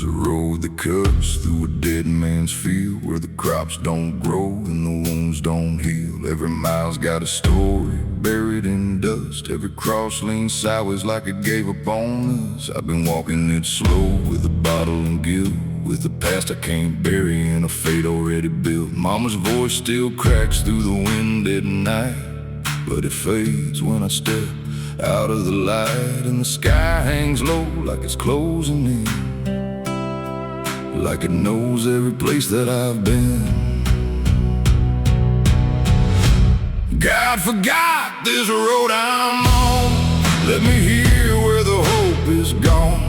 There's a road that cuts through a dead man's field, where the crops don't grow and the wounds don't heal. Every mile's got a story buried in dust. Every cross leans sideways like it gave up on us. I've been walking it slow with a bottle and guilt, with the past I can't bury and a fate already built. Mama's voice still cracks through the wind at night, but it fades when I step out of the light. And the sky hangs low like it's closing in, like it knows every place that I've been. God forgot this road I'm on. Let me hear where the hope is gone.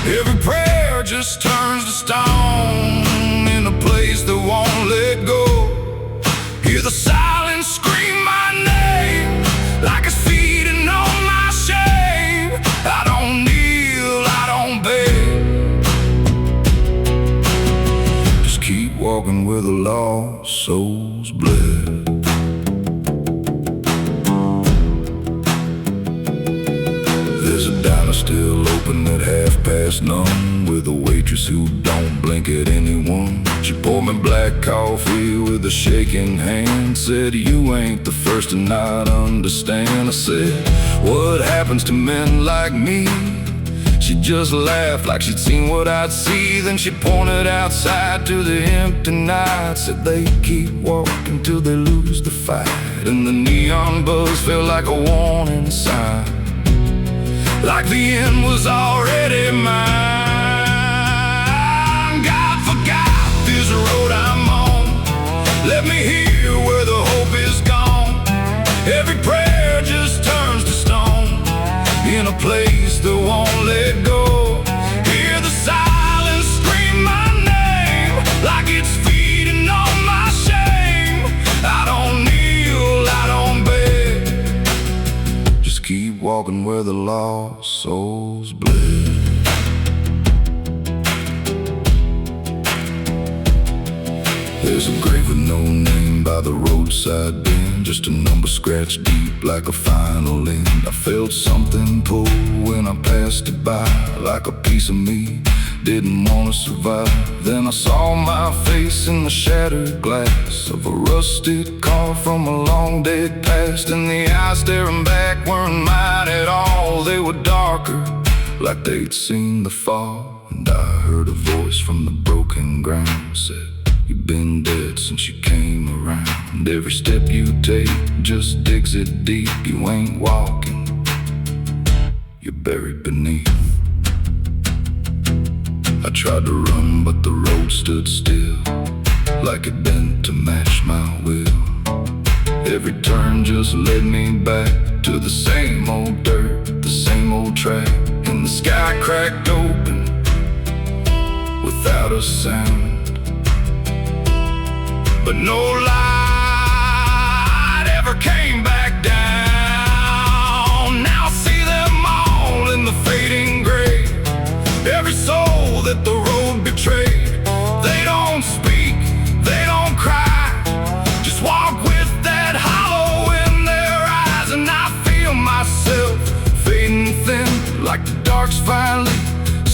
Every prayer just turns to stone in a place that won't let go. Hear the silence scream my name like it's feeding on my shame. I don't kneel, I don't beg, just keep walking where the lost souls bled. There's a diner still open at 9:30, with a waitress who don't blink at anyone. She poured me black coffee with a shaking hand, said, "You ain't the first to not understand." I said, "What happens to men like me?" She just laughed like she'd seen what I'd see. Then she pointed outside to the empty night, said they keep walking till they lose the fight. And the neon buzz felt like a warning sign, like the end was already mine. God forgot this road I'm on. Let me hear where the hope is gone. Every prayer just turns to stone in a place that won't let go. Hear the silence scream my name like it's feeding on my shame. I don't kneel, I don't beg, just keep walking where the lost souls bled. There's a grave with no name by the roadside bend, just a number scratched deep like a final end. I felt something pull when I passed it by, like a piece of me didn't want to survive. Then I saw my face in the shattered glass of a rusted car from a long dead past, and the eyes staring back weren't mine at all. They were darker, like they'd seen the fall. And I heard a voice from the broken ground, said, "You've been dead since you came around. Every step you take just digs it deep. You ain't walking, you're buried beneath." I tried to run, but the road stood still, like it bent to match my will. Every turn just led me back to the same old dirt, the same old track. And the sky cracked open without a sound, but no light ever came back down. Now I see them all in the fading gray, every soul that the road betrayed. They don't speak, they don't cry, just walk with that hollow in their eyes. And I feel myself fading thin, like the dark's finally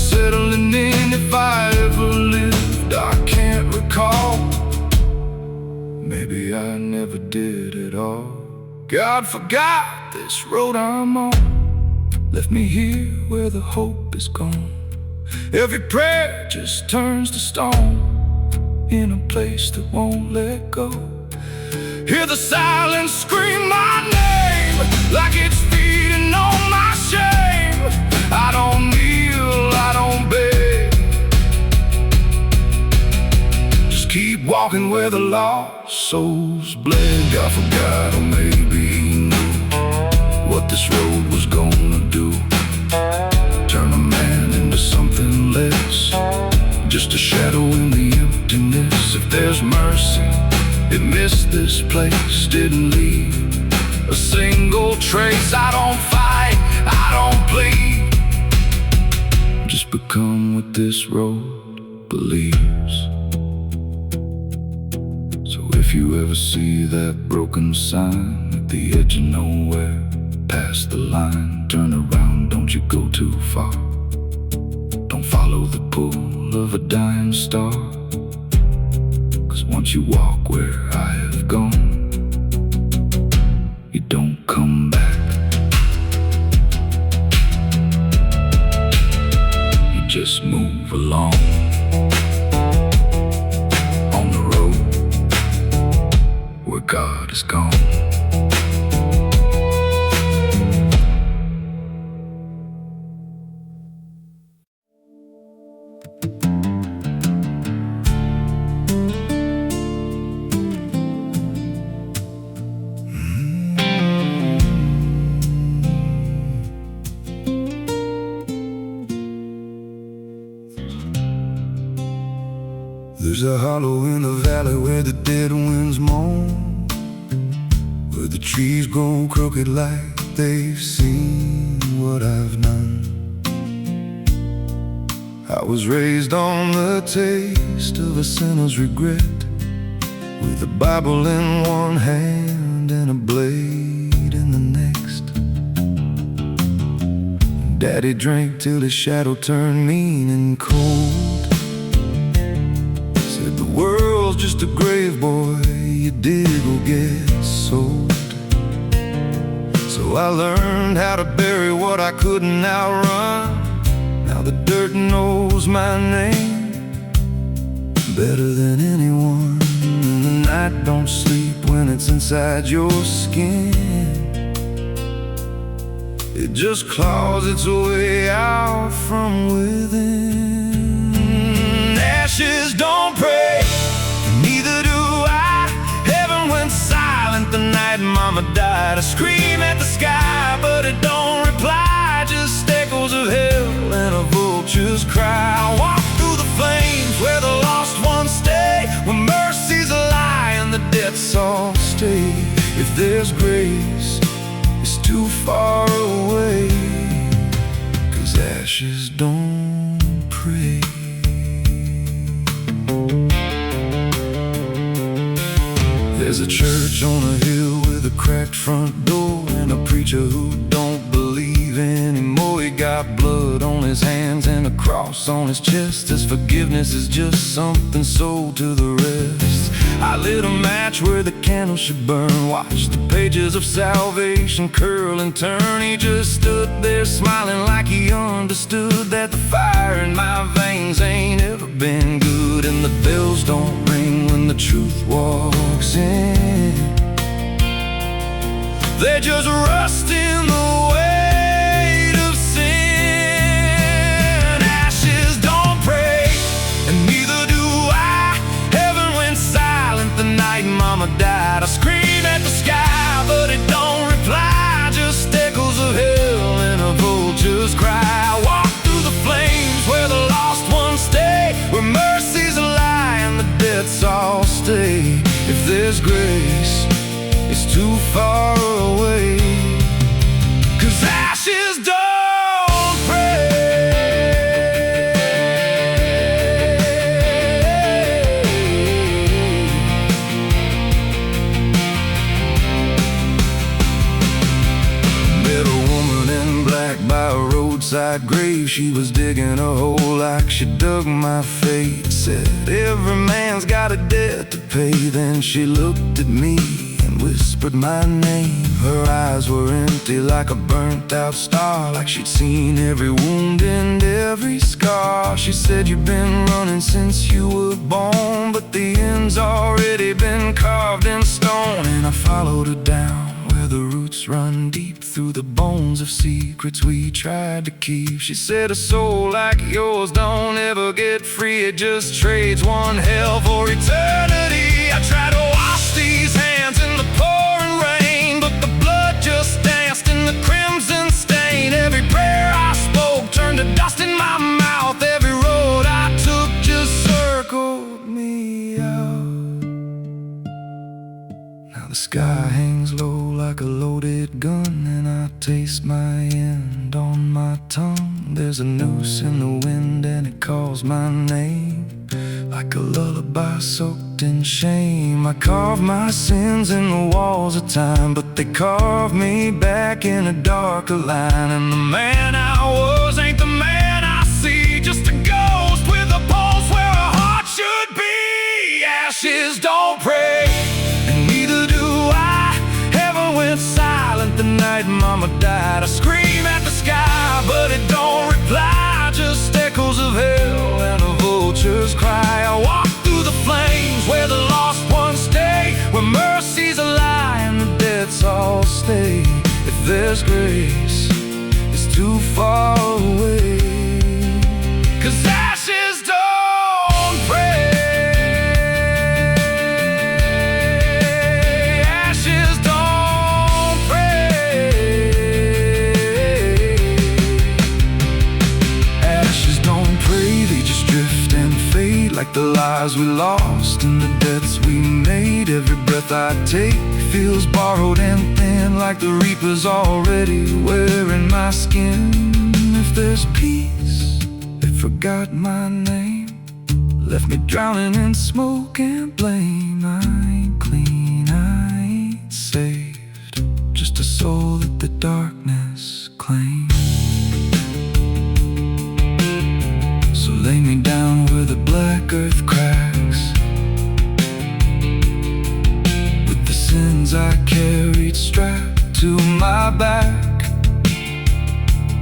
settling in. If I ever lived, I can't recall. Maybe I never did at all. God forgot this road I'm on. Left me here where the hope is gone. Every prayer just turns to stone in a place that won't let go. Hear the silence scream my name like it's feeding on my shame. I don't kneel, I don't beg, just keep walking where the lost souls bled. God forgot, or maybe he knew what this road was gonna do. Turn a man into something less, just a shadow in the emptiness. If there's mercy, it missed this place, didn't leave a single trace. I don't fight, I don't plead, just become what this road believes. So if you ever see that broken sign at the edge of nowhere, past the line, turn around, don't you go too far. Don't follow the pull of a dying star. 'Cause once you walk where I have gone, you don't come back. You just move along on the road where God is gone. There's a hollow in the valley where the dead winds moan, where the trees grow crooked like they've seen what I've known. I was raised on the taste of a sinner's regret, with a Bible in one hand and a blade in the next. Daddy drank till his shadow turned mean and cold. The world's just a grave, boy, you dig or get sold. So I learned how to bury what I couldn't outrun. Now the dirt knows my name better than anyone. And the night don't sleep when it's inside your skin. It just claws its way out from within. Ashes don't pray, neither do I. Heaven went silent the night Mama died. I scream at the sky, but it don't reply. Just echoes of hell and a vulture's cry. I walk through the flames where the lost ones stay, where mercy's a lie and the debts all stay. If there's grace, it's too far away, 'cause ashes don't pray. There's a church on a hill with a cracked front door, and a preacher who don't believe anymore. He got blood on his hands and a cross on his chest. His forgiveness is just something sold to the rest. I lit a match where the candle should burn, watched the pages of salvation curl and turn. He just stood there smiling like he understood that the fire in my veins ain't ever been good. And the bells don't ring when the truth walks in, they just rust in the weight of sin. Ashes don't pray, and neither do I. Heaven went silent the night Mama died. I scream at the sky, but it don't reply. Just echoes of hell and a vulture's cry. I walk through the flames where the lost ones stay, where mercy's a lie and the debts all stay. If there's grace, it's too far away, 'cause ashes don't pray. Met a woman in black by a roadside grave. She was digging a hole like she dug my fate. Said every man's got a debt to pay. Then she looked at me and whispered my name. Her eyes were empty like a burnt out star, like she'd seen every wound and every scar. She said, "You've been running since you were born, but the end's already been carved in stone." And I followed her down where the roots run deep through the bones of secrets we tried to keep. She said, "A soul like yours don't ever get free. It just trades one hell for eternity." I try to wash these hands in the pouring rain, but the blood just danced in the crimson stain. Every prayer I spoke turned to dust in my mouth. Every road I took just circled me out. Now the sky hangs low like a loaded gun, and I taste my end on my tongue. There's a noose in the wind and it calls my name, like a lullaby soaked in shame. I carve my sins in the walls of time, but they carve me back in a darker line. And the man I was ain't the man I see, just a ghost with a pulse there's grace, it's too far away. 'Cause ashes don't pray, ashes don't pray, ashes don't pray, they just drift and fade like the lives we lost and the deaths we made. Every breath I take feels borrowed and thin, like the reaper's already wearing my skin. If there's peace, they forgot my name, left me drowning in smoke and blame. I ain't clean, I ain't saved, just a soul that the darkness claims. So lay me down where the black earth cracks, with the sins I carried strapped to my back.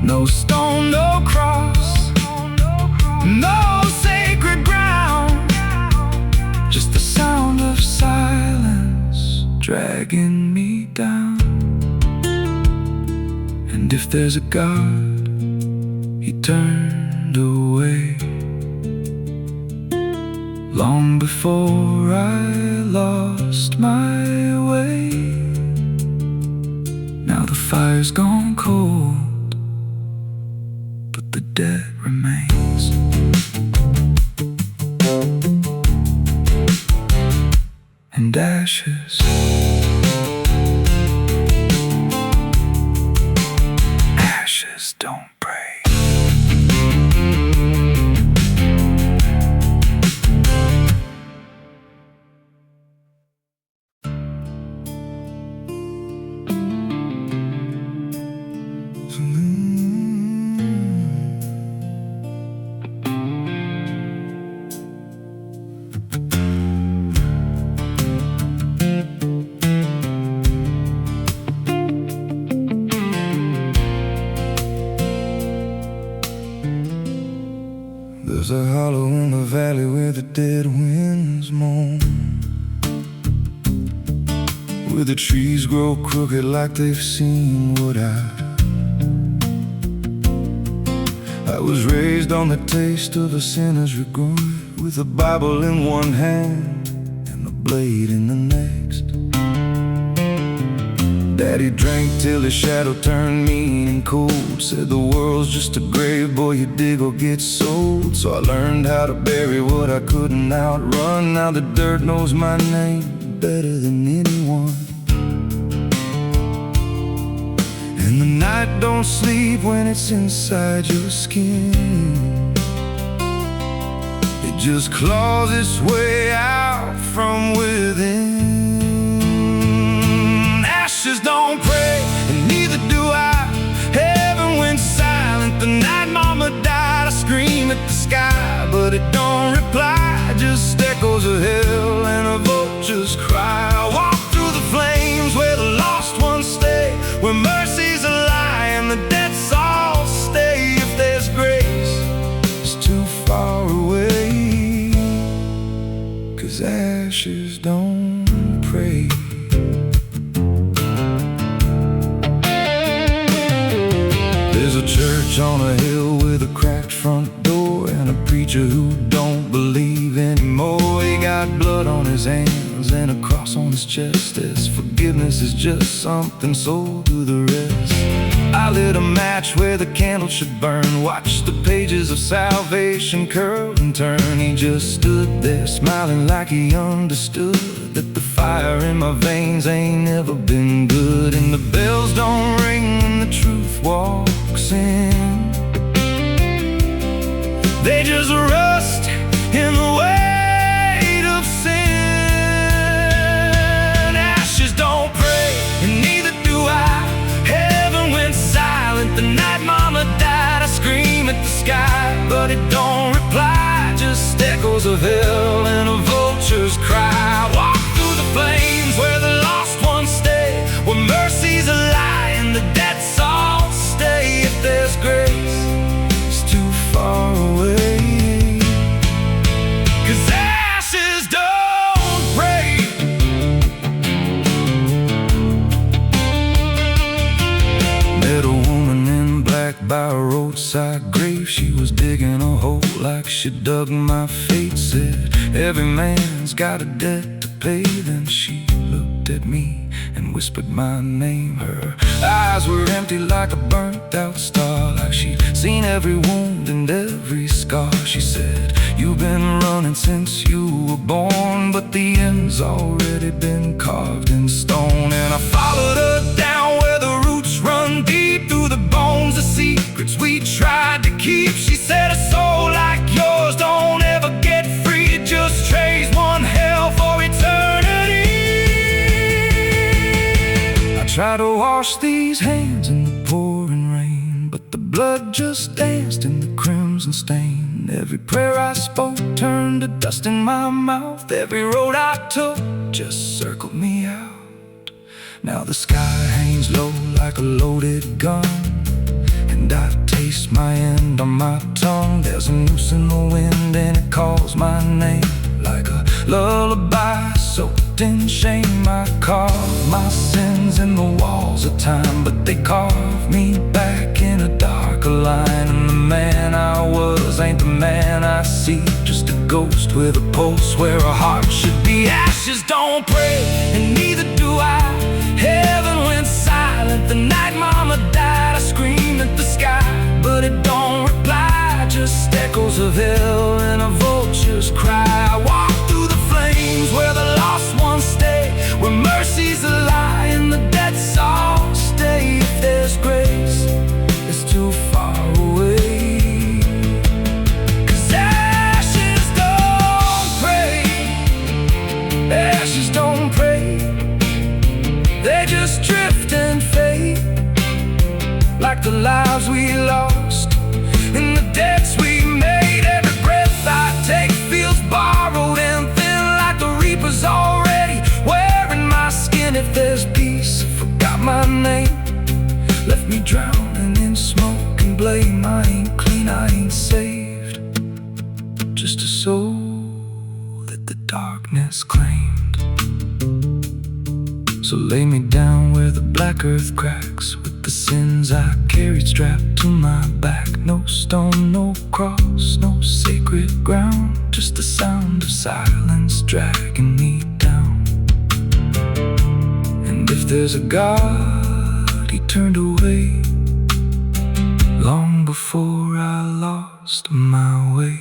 No stone, no cross, no sacred ground, just the sound of silence dragging me down. And if there's a God, He turned away long before I lost my way. Now the fire's gone cold, but the debt remains. And ashes, ashes don't pray. There's a hollow in the valley where the dead winds moan, where the trees grow crooked like they've seen what I was raised on the taste of a sinner's regret, with a Bible in one hand and a blade in the next. Daddy drank till his shadow turned mean and cold, said the world's just a grave, boy, you dig or get sold. So I learned how to bury what I couldn't outrun. Now the dirt knows my name better than anyone. And the night don't sleep when it's inside your skin, it just claws its way out from within. Ashes don't pray, and neither do I. Heaven went silent the night mama died. I scream at the sky, but it don't reply, just echoes of hell and a vulture's cry. I walk through the flames where the lost ones stay, where mercy's a lie and the debts all stay. If there's grace, it's too far away, 'cause ashes don't pray. There's a church on a hill with a cracked front door, and a preacher who don't believe anymore. He got blood on his hands and a cross on his chest, as forgiveness is just something sold to the rest. I lit a match where the candle should burn, watched the pages of salvation curl and turn. He just stood there smiling like he understood that the fire in my veins ain't never been good. And the bells don't ring when the truth walks in, they just rust in the weight of sin. Ashes don't pray, and neither do I. Heaven went silent the night mama died. I scream at the sky, but it don't reply, just echoes of hell and a vulture's cry. Walk through the flames where the lost ones stay, where mercy's a lie and the debts all stay. If there's grace, it's too far away, 'cause ashes don't pray. she dug my fate, said every man's got a debt to pay. Then she looked at me and whispered my name. Her eyes were empty like a burnt out star, like she'd seen every wound and every scar. She said, you've been running since you were born, but the end's already been carved in stone. And I followed her down where the roots run deep through the bones, the secrets we tried to keep. She said, a soul like yours don't ever get free, it just trades one hell for eternity. I tried to wash these hands in the pouring rain, but the blood just danced in the crimson stain. Every prayer I spoke turned to dust in my mouth. Every road I took just circled me out. Now the sky hangs low like a loaded gun, and I taste my end on my tongue. There's a noose in the wind and it calls my name like a lullaby soaked in shame. I carve my sins in the walls of time, but they carve me back in a darker line. And the man I was ain't the man I see, just a ghost with a pulse where a heart should be. Ashes don't pray, and neither do I. Heaven went silent the night mama died. I screamed at the sky, but it don't reply, just echoes of hell and a vulture's cry. I walk through the flames where the lost ones stay, where mercy's a lie and the debts all stay. If there's grace, it's too far away, 'cause ashes don't pray, ashes don't pray, they just drift and fade, like the lives we lost and the debts we made. Every breath I take feels borrowed and thin, like the reaper's already wearing my skin. If there's peace, forgot my name, left me drowning in smoke and blame. I ain't clean, I ain't saved, just a soul that the darkness claimed. So lay me down where the black earth cracks, with the sins I carried strapped to my back. No stone, no cross, no sacred ground, just the sound of silence dragging me down. And if there's a God, he turned away long before I lost my way.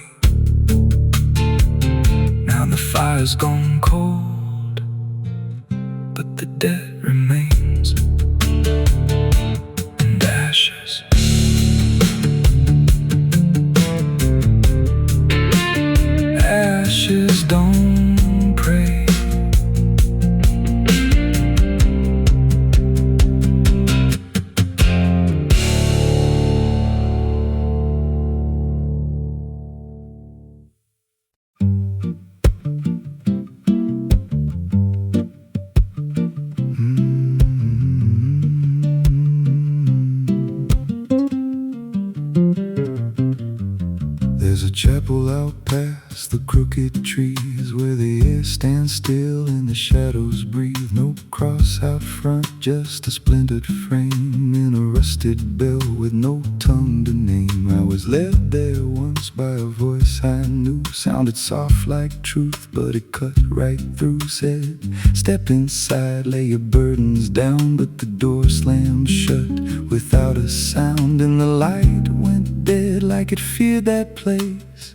Now the fire's gone cold, but the debt remains, and ashes. Ashes don't pray. There's a chapel out past the crooked trees, where the air stands still and the shadows breathe. No cross out front, just a splintered frame in a rusted bell with no tongue to name. I was led there once by a voice I knew, sounded soft like truth, but it cut right through. Said, step inside, lay your burdens down, but the door slammed shut without a sound. And the light went dead like it feared that place,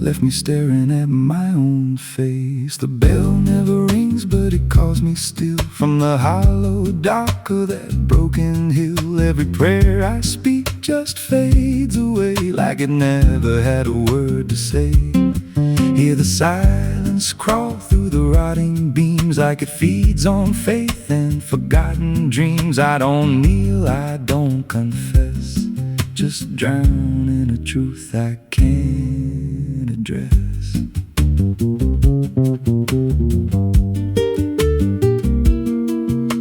left me staring at my own face. The bell never rings, but it calls me still from the hollow dark of that broken hill. Every prayer I speak just fades away, like it never had a word to say. Hear the silence crawl through the rotting beams, like it feeds on faith and forgotten dreams. I don't kneel, I don't confess, just drown in a truth I can't address.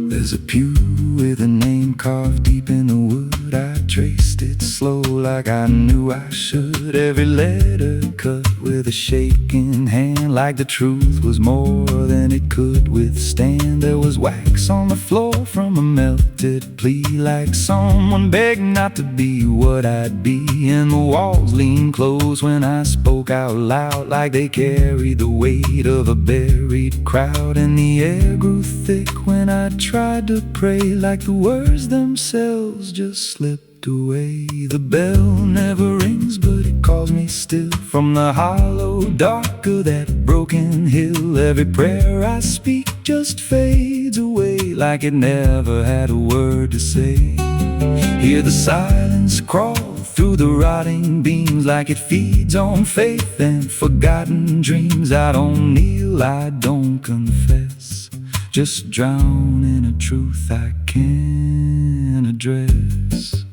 There's a pew with a name carved deep in the wood. I traced it slow like I knew I should. Every letter cut with a shaking hand, like the truth was more than it could withstand. There was wax on the floor from a melted plea, like someone begged not to be what I'd be. And the walls leaned close when I spoke out loud, like they carried the weight of a buried crowd. And the air grew thick when I tried to pray, like the words themselves just slipped away. The bell never rings, but it calls me still from the hollow dark of that broken hill. Every prayer I speak just fades away, like it never had a word to say. Hear the silence crawl through the rotting beams, like it feeds on faith and forgotten dreams. I don't kneel, I don't confess, just drown in a truth I can't address.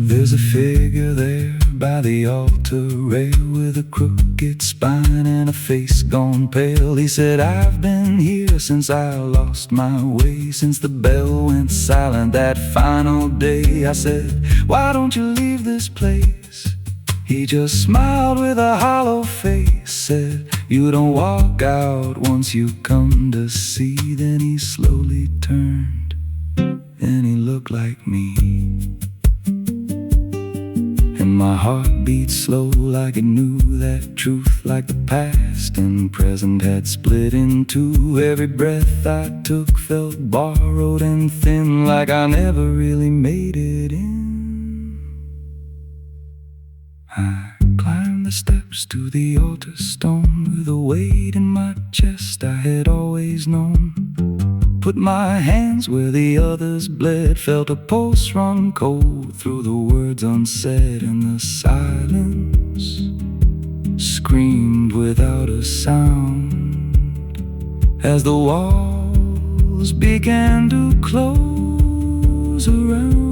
There's a figure there by the altar rail, with a crooked spine and a face gone pale. He said, I've been here since I lost my way, since the bell went silent that final day. I said, why don't you leave this place? He just smiled with a hollow face, said, you don't walk out once you come to see. Then he slowly turned, and he looked like me. And my heart beat slow, like it knew that truth, like the past and present had split in two. Every breath I took felt borrowed and thin, like I never really made it in. I climbed the steps to the altar stone, with a weight in my chest I had always known. Put my hands where the others bled, felt a pulse run cold through the words unsaid. And the silence screamed without a sound, as the walls began to close around.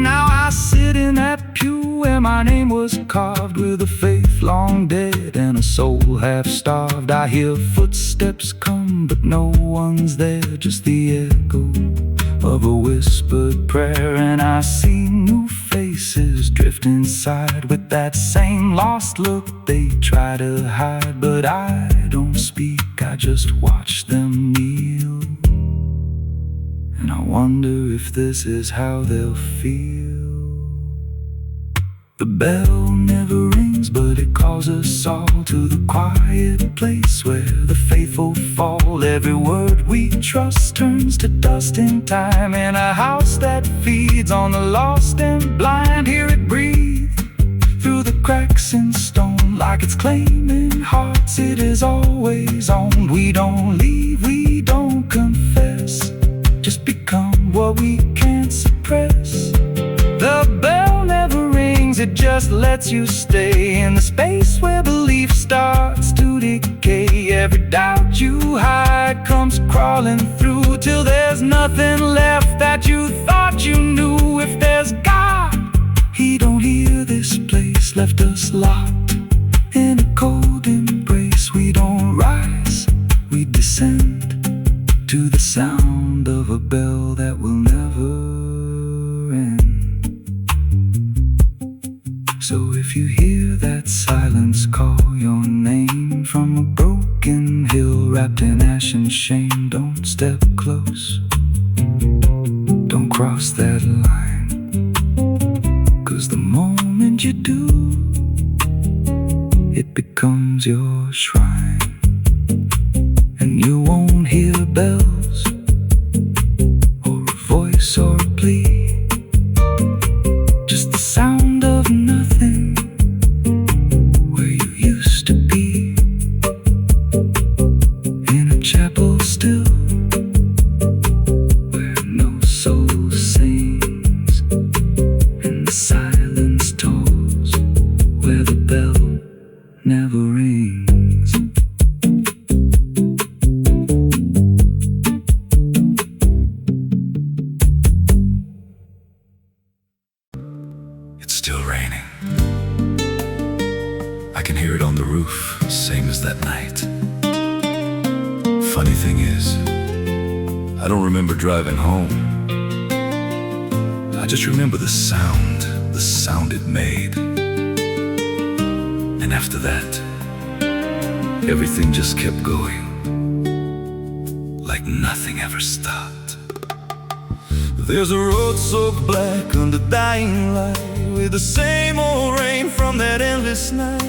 Now I sit in that pew where my name was carved, with a faith long dead and a soul half starved. I hear footsteps come, but no one's there, just the echo of a whispered prayer. And I see new faces drift inside, with that same lost look they try to hide. But I don't speak, I just watch them kneel, and I wonder if this is how they'll feel. The bell never rings, but it calls us all to the quiet place where the faithful fall. Every word we trust turns to dust in time, in a house that feeds on the lost and blind. Hear it breathe through the cracks in stone, like it's claiming hearts it is always on. We don't leave, we don't confess, just become what we can't suppress. The bell never rings, it just lets you stay in the space where belief starts to decay. Every doubt you hide comes crawling through, till there's nothing left that you thought you knew. If there's God, He don't hear this place, left us locked in a cold embrace. We don't rise, we descend to the sound of a bell that will never end. So if you hear that silence call your name from a broken hill wrapped in ash and shame, don't step close, don't cross that line, 'cause the moment you do, it becomes your shrine. And you won't hear bells or a voice or a plea, just the sound of nothing where you used to be, in a chapel still where no soul sings, and the silence tolls where the bell never rings. It's still raining. I can hear it on the roof, same as that night. Funny thing is, I don't remember driving home. I just remember the sound it made. And after that, everything just kept going, like nothing ever stopped. There's a road so black under dying light, with the same old rain from that endless night.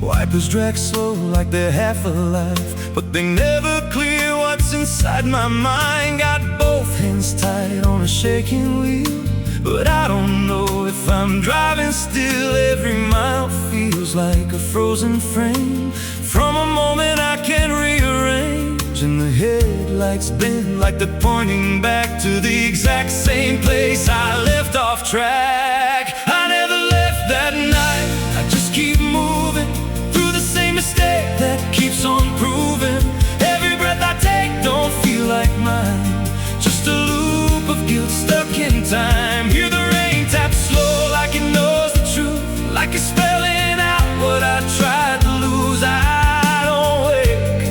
Wipers drag slow like they're half alive, but they never clear what's inside my mind. Got both hands tied on a shaking wheel, but I don't know if I'm driving still. Every mile feels like a frozen frame from a moment I can't rearrange. And the headlights bend like they're pointing back to the exact same place I left off track. I never left that night, I just keep moving through the same mistake that keeps on proving. Every breath I take don't feel like mine, just a loop of guilt stuck in time. Hear the rain tap slow like it knows the truth, like it's spelling out what I tried to lose. I don't wake,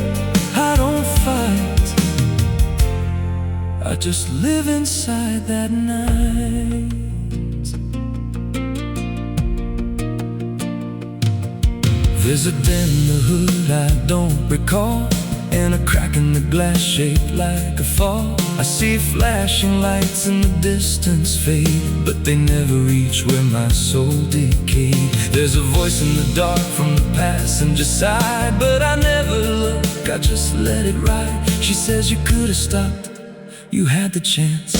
I don't fight, I just live inside that night. There's a dent in the hood I don't recall, and a crack in the glass shaped like a fall. I see flashing lights in the distance fade, but they never reach where my soul decayed. There's a voice in the dark from the passenger side, but I never look, I just let it ride. She says you could have stopped, you had the chance.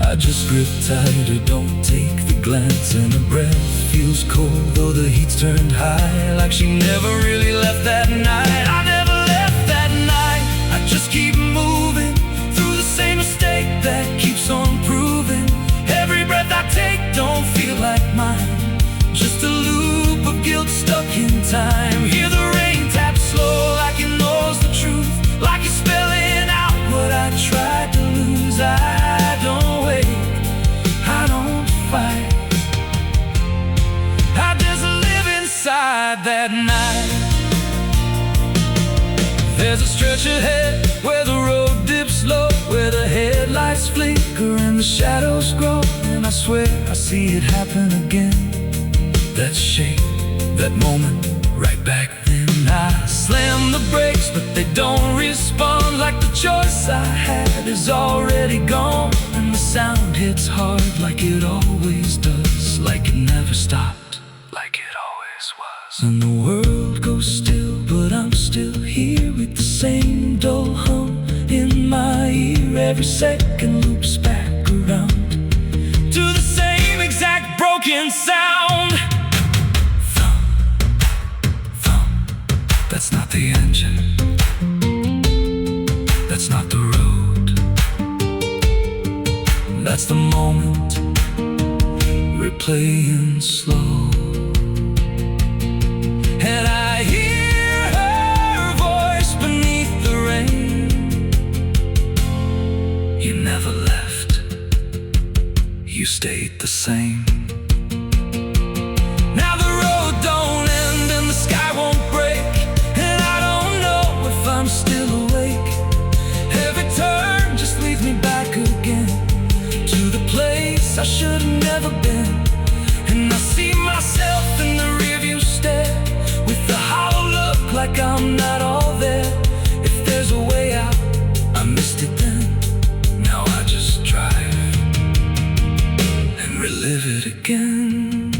I just grip tighter, don't take the glance, and her breath feels cold though the heat's turned high, like she never really left that night. I never left that night, I just keep moving through the same mistake that keeps on proving. Every breath I take don't feel like mine, just a loop of guilt stuck in time. Hear the rain tap slow like it knows the truth, like it's spelling out what I tried to lose. I don't wait, I don't fight, I just live inside that night. There's a stretch ahead where the road dips low, where the headlights flicker and the shadows grow. And I swear I see it happen again, that shape, that moment, right back then. I slam the brakes but they don't respond, like the choice I had is already gone. And the sound hits hard like it always does, like it never stopped, like it always was. And the world goes still, but I'm still here with the same dull hum in my ear. Every second loops back around to the same exact broken sound. Thump, thump, that's not the engine, that's not the road, that's the moment replaying slow. And I hear her voice beneath the rain. You never left, you stayed the same. Now the road don't end and the sky won't break, and I don't know if I'm still awake. Every turn just leads me back again to the place I should have never been. And I see myself in the rearview stare, with the hollow look like I'm not all there. If there's a way out, I missed it then. Now I just drive and relive it again.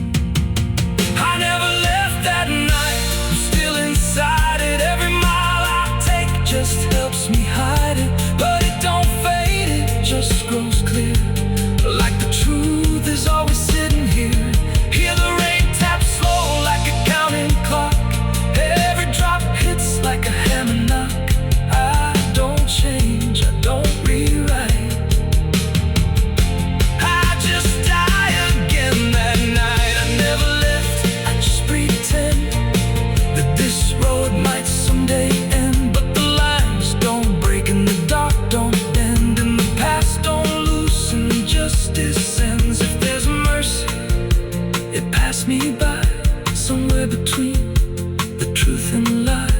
I never left that night, I'm still inside it. Every mile I take just helps me hide it, but it don't fade, it just grows clear, like the truth is always sitting here. Hear the rain tap slow like a counting clock, every drop hits like a hammer knock. I don't change, I don't rewrite, I just die again that night. I never left, I just pretend that this road might someday end. But the lines don't break and the dark don't bend, and the past don't loosen, justice ends. If there's mercy, it passed me by, somewhere between the truth and the lie.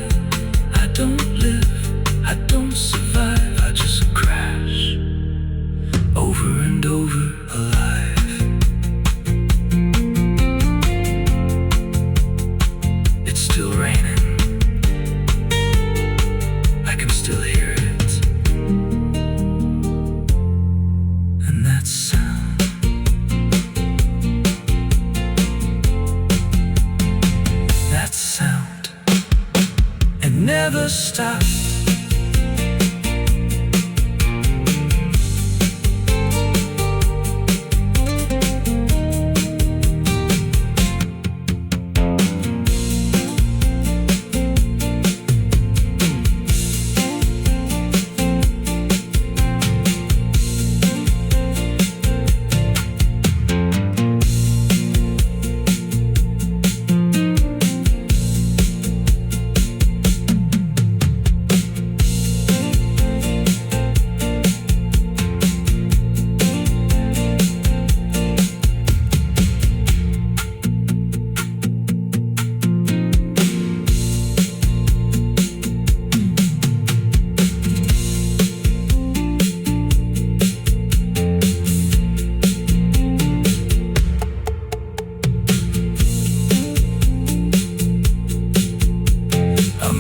I don't live, I don't survive, I just crash. never stopped.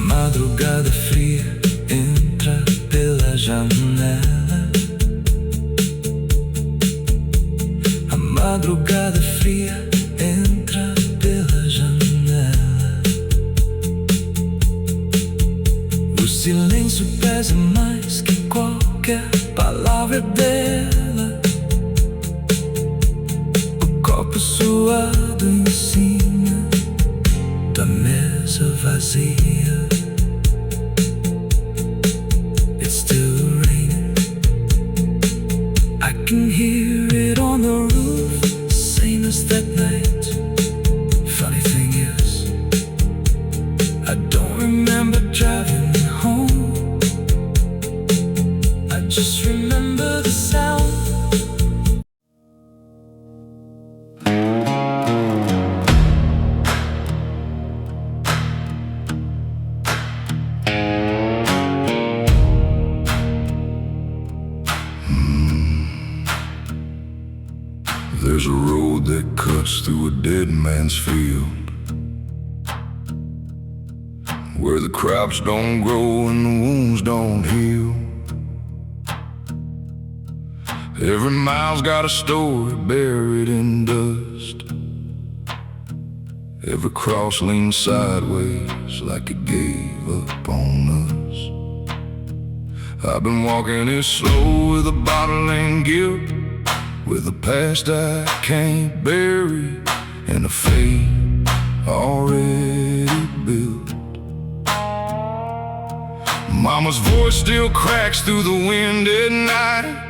Madrugada fria entra pela janela. A madrugada fria entra pela janela. O silêncio pesa mais que qualquer palavra dela. O copo suado em cima da mesa vazia. I can hear it on the roof, same as that night. Funny thing is, I don't remember driving home. I just remember the sound. There's a road that cuts through a dead man's field, where the crops don't grow and the wounds don't heal. Every mile's got a story buried in dust. Every cross leans sideways like it gave up on us. I've been walking it slow with a bottle and guilt, with a past I can't bury and a fate already built. Mama's voice still cracks through the wind at night,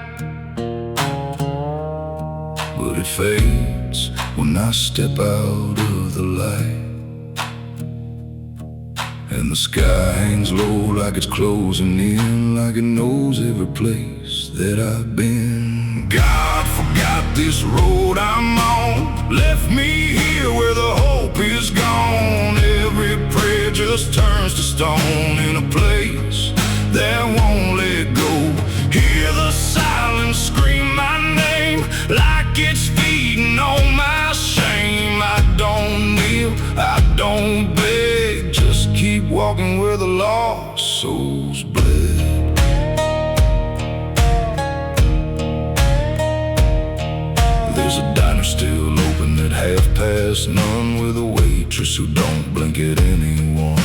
but it fades when I step out of the light. And the sky hangs low like it's closing in, like it knows every place that I've been. God forgot this road I'm on, left me here where the hope is gone. Every prayer just turns to stone in a place that won't let go. Hear the silence scream my name like it's feeding on my shame. I don't kneel, I don't beg, just keep walking where the lost souls bled. There's a diner still open at none, with a waitress who don't blink at anyone.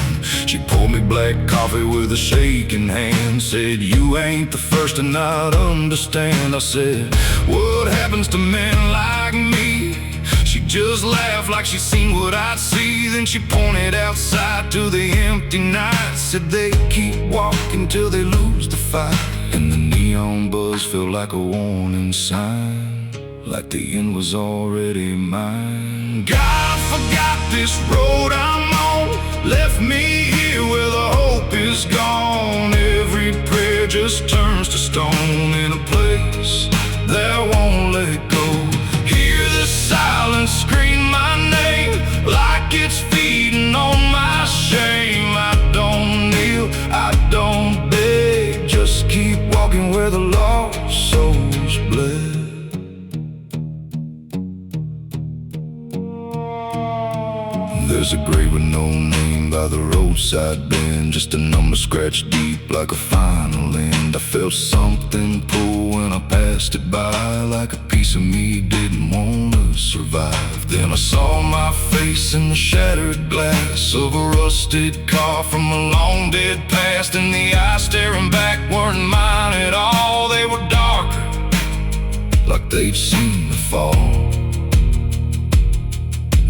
She poured me black coffee with a shaking hand, said, "You ain't the first to not understand." I said, "What happens to men like me?" She just laughed like she seen what I'd see. Then she pointed outside to the empty night, said they keep walking till they lose the fight. And the neon buzz felt like a warning sign, like the end was already mine. God forgot this road I'm on, left me here where the hope is gone. Every prayer just turns to stone in a place that won't let go. Hear the silence scream my name like it's feeding on my shame. I don't kneel, I don't beg, just keep walking where the lost souls bled. There's a grave with no name by the roadside bend, just a number scratched deep like a final end. I felt something pull when I passed it by, like a piece of me didn't want to survive. Then I saw my face in the shattered glass of a rusted car from a long dead past, and the eyes staring back weren't mine at all. They were darker, like they'd seen the fall.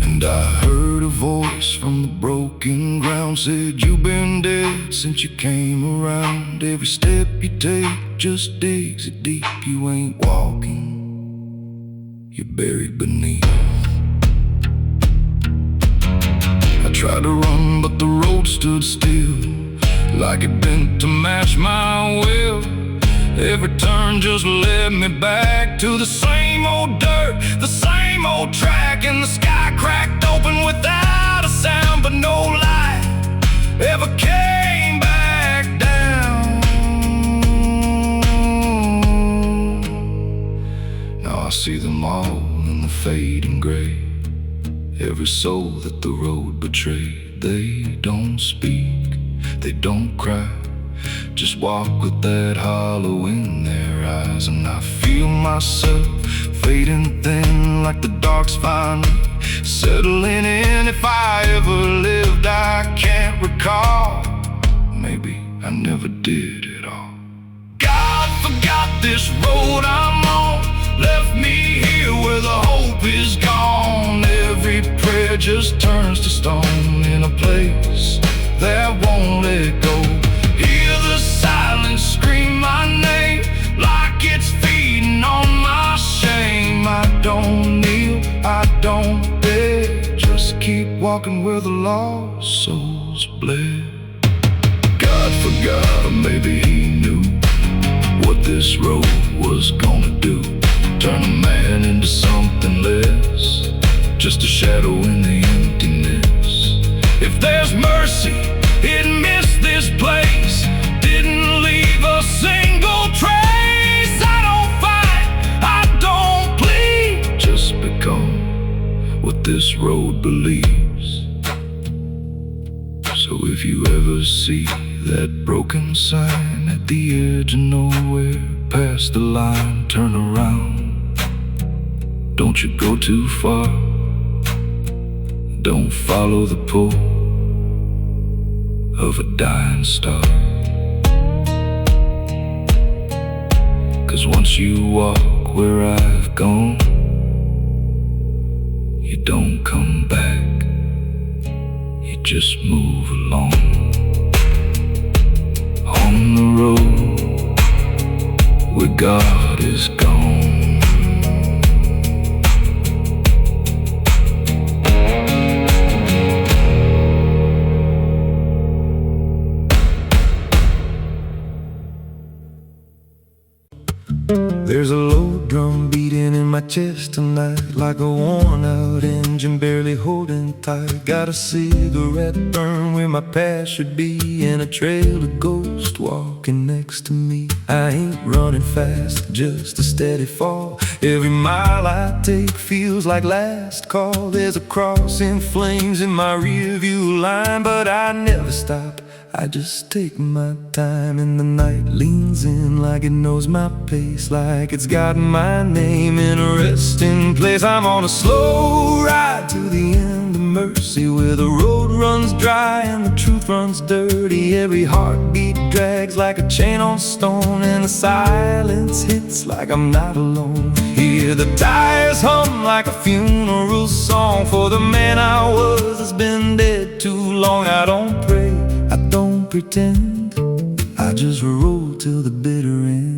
And I heard a voice from the broken ground, said, "You've been dead since you came around. Every step you take just digs it deep. You ain't walking, you're buried beneath." I tried to run, but the road stood still, like it bent to match my will. Every turn just led me back to the same old dirt, the same old track, and the sky cracked open without a sound, but no light ever came back down. Now I see them all in the fading gray, every soul that the road betrayed. They don't speak, they don't cry, just walk with that hollow in their eyes. And I feel myself fading thin, like the dark's finally settling in. If I ever lived, I can't recall. Maybe I never did at all. God forgot this road I'm on, left me here where the hope is gone. Every prayer just turns to stone in a place that won't let go. Hear the silence scream my name, like it's feeding on my shame. I don't kneel, I don't beg, just keep walking where the lost souls bled. God forgot, or maybe he knew what this road was gonna do. Turn a man into something less, just a shadow in the emptiness. If there's mercy, it missed this place, didn't leave a single trace. I don't fight, I don't plead, just become what this road believes. So if you ever see that broken sign at the edge of nowhere, past the line, turn around. Don't you go too far, don't follow the pull of a dying star. 'Cause once you walk where I've gone, you don't come back, you just move along. On the road where God is gone. There's a low drum beating in my chest tonight, like a worn out engine barely holding tight. Got a cigarette burn where my past should be, and a trail of ghosts walking next to me. I ain't running fast, just a steady fall. Every mile I take feels like last call. There's a cross in flames in my rearview line, but I never stop, I just take my time. And the night leans in like it knows my pace, like it's got my name in a resting place. I'm on a slow ride to the end of mercy, where the road runs dry and the truth runs dirty. Every heartbeat drags like a chain on stone, and the silence hits like I'm not alone. Hear the tires hum like a funeral song for the man I was that's been dead too long. I don't pray, I don't pretend, I just roll till the bitter end.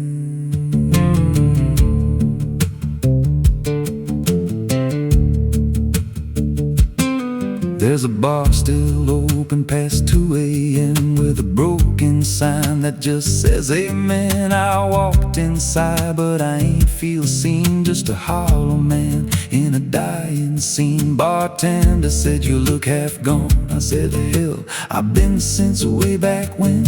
There's a bar still open past 2 a.m. with a broken sign that just says amen. I walked inside, but I ain't feel seen, just a hollow man in a dying scene. Bartender said, "You look half gone." I said, "Hell, I've been since way back when."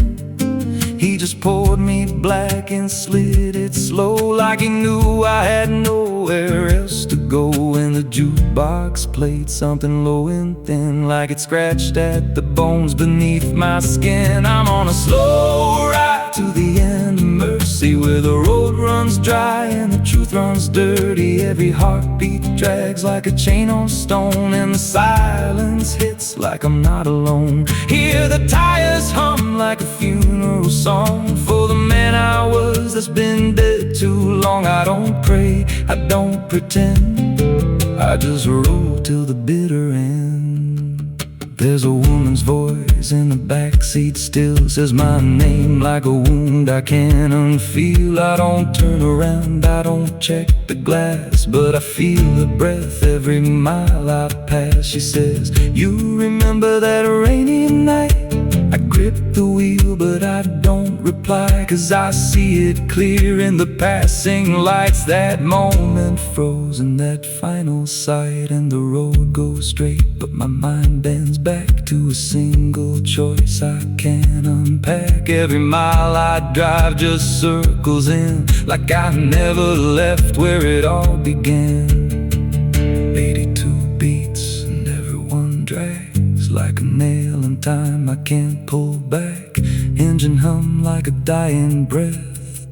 He just poured me black and slid it slow, like he knew I had nowhere else to go. And the jukebox played something low and thin, like it scratched at the bones beneath my skin. I'm on a slow ride to the end of mercy, where the road runs dry and the truth runs dirty. Every heartbeat drags like a chain on stone, and the silence hits like I'm not alone. Hear the tires hum like a funeral song for the man I was that's been dead too long. I don't pray, I don't pretend, I just roll till the bitter end. There's a woman's voice in the backseat still, says my name like a wound I can't unfeel. I don't turn around, I don't check the glass, but I feel her breath every mile I pass. She says, you remember that rainy night? I grip the wheel but I don't reply, 'cause I see it clear in the passing lights. That moment frozen, that final sight, and the road goes straight, but my mind bends back to a single choice I can't unpack. Every mile I drive just circles in, like I never left where it all began. 82 beats and everyone drags like a nail in time I can't pull back. Engine hum like a dying breath,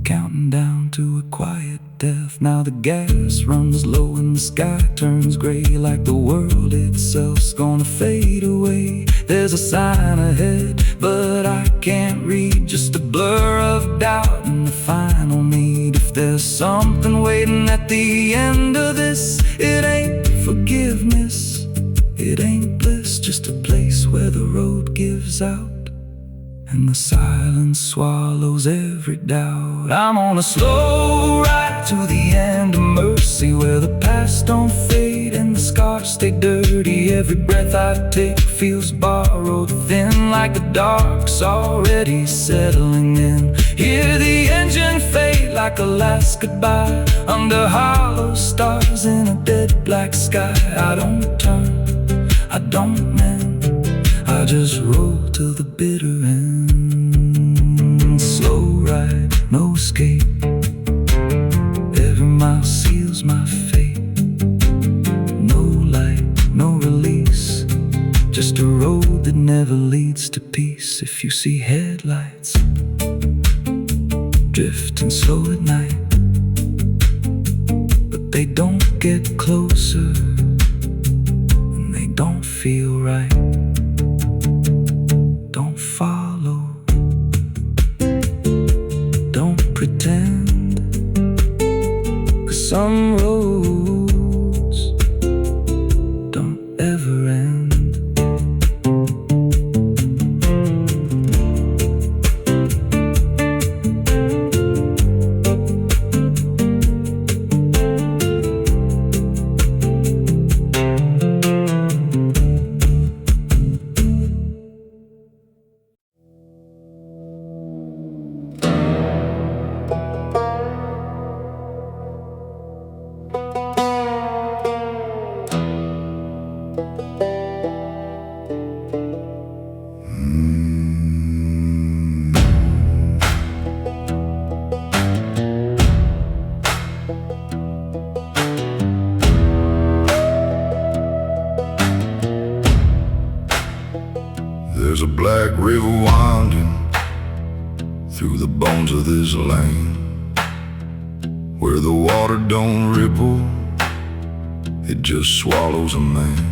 counting down to a quiet death. Now the gas runs low and the sky turns gray, like the world itself's gonna fade away. There's a sign ahead, but I can't read, just a blur of doubt and the final need. If there's something waiting at the end of this, it ain't forgiveness, it ain't bliss, just a place where the road gives out and the silence swallows every doubt. I'm on a slow ride to the end of mercy, where the past don't fade and the scars stay dirty. Every breath I take feels borrowed, thin like the dark's already settling in. Hear the engine fade like a last goodbye, under hollow stars in a dead black sky. I don't turn, I don't mend, I just roll till the bitter end. Slow ride, no escape, every mile seals my fate. No light, no release, just a road that never leads to peace. If you see headlights drifting slow at night, but they don't get closer and they don't feel right, don't follow, don't pretend, 'cause some roads don't ever end. There's a black river winding through the bones of this land, where the water don't ripple, it just swallows a man.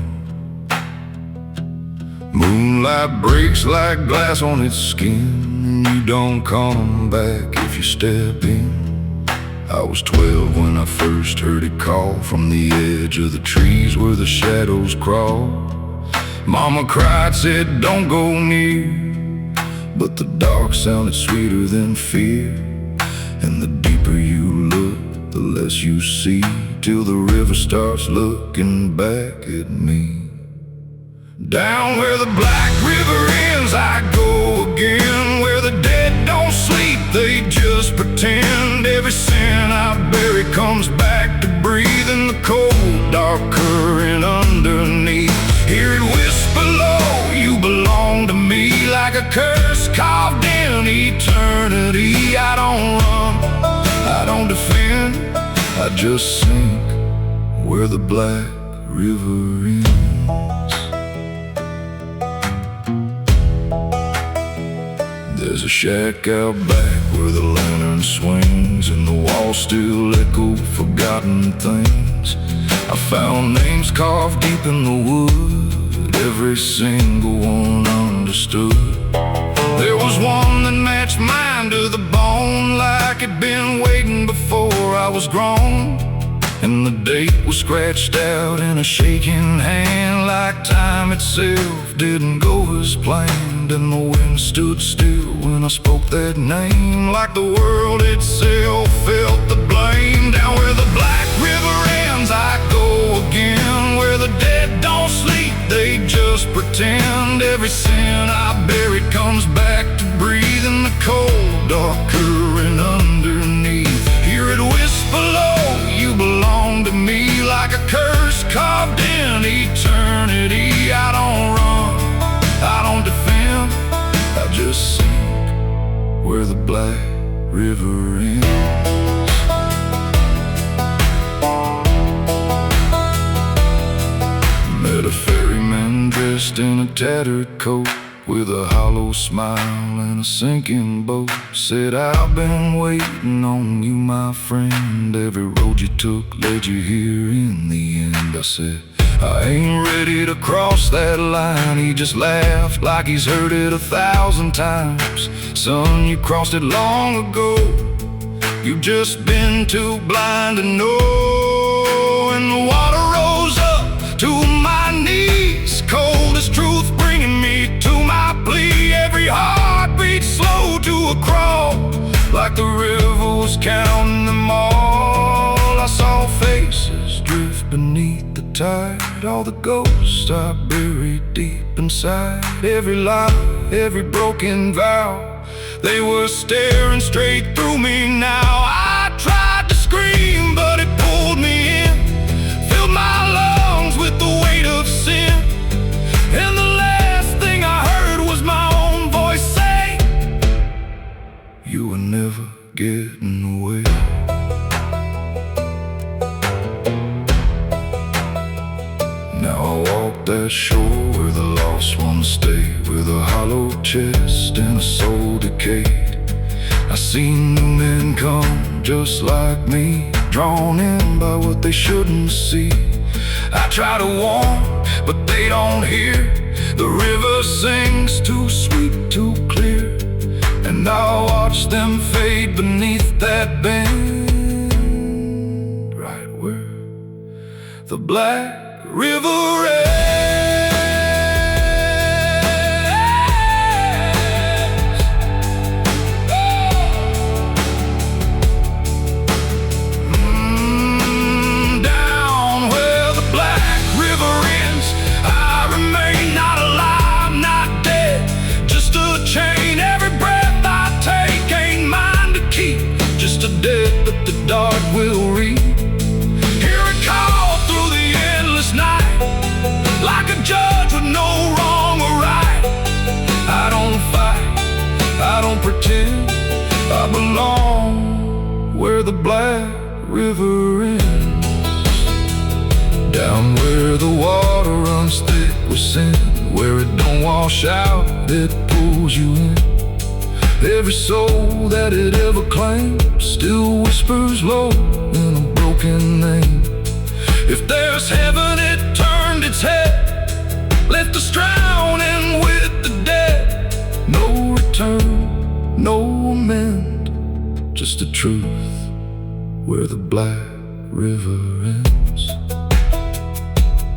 Moonlight breaks like glass on its skin, and you don't come back if you step in. I was 12 when I first heard it call from the edge of the trees where the shadows crawl. Mama cried, said don't go near, but the dark sounded sweeter than fear. And the deeper you look, the less you see, till the river starts looking back at me. Down where the black river ends I go again, where the dead don't sleep, they just pretend. Every sin I bury comes back to breathe in the cold, dark current underneath. Hear it whisper low, you belong to me, like a curse carved in each eternity. I don't run, I don't defend, I just sink where the black river ends. There's a shack out back where the lantern swings, and the walls still echo forgotten things. I found names carved deep in the wood, every single one understood. There was one that matched mine to the bone, like it'd been waiting before I was grown. And the date was scratched out in a shaking hand, like time itself didn't go as planned. And the wind stood still when I spoke that name, like the world itself felt the blame. Down where the black river ends, I go again, where the dead don't sleep, they just pretend. Every sin I buried comes back to breathe in the cold, dark current underneath. Hear it whisper low, you belong to me, like a curse carved in eternity. I don't run, I don't defend, I just sink where the black river ends. Met a ferryman dressed in a tattered coat, with a hollow smile and a sinking boat. Said, I've been waiting on you, my friend. Every road you took led you here in the end. I said, I ain't ready to cross that line. He just laughed like he's heard it 1,000 times. Son, you crossed it long ago, you've just been too blind to know. And the water rose up to my knees, cold as truth bringing me to my plea. Every heartbeat slow to a crawl, like the river was counting them all. I saw faces drift beneath the tide, all the ghosts I buried deep inside. Every lie, every broken vow, they were staring straight through me now. I tried to scream, but it pulled me in, filled my lungs with the weight of sin. And the last thing I heard was my own voice say, you were never getting away. Now I walk that shore where the lost ones stay, with a hollow chest and a soul decayed. I seen new men come just like me, drawn in by what they shouldn't see. I try to warn, but they don't hear. The river sings too sweet, too clear, and I watch them fade beneath that bend, right where the black river ends. Down where the black river ends, I remain not alive, not dead, just a chain. Every breath I take ain't mine to keep, just a debt that the dark will reap. Hear it call through the endless night, like a judge with no wrong or right. I don't fight, I don't pretend, I belong where the black river ends. Down where the water runs thick with sin, where it don't wash out, it pulls you in. Every soul that it ever claimed still whispers low in a broken name. If there's heaven, it turned its head, left us drowning with the dead. No return, no amend, just a truth where the black river ends.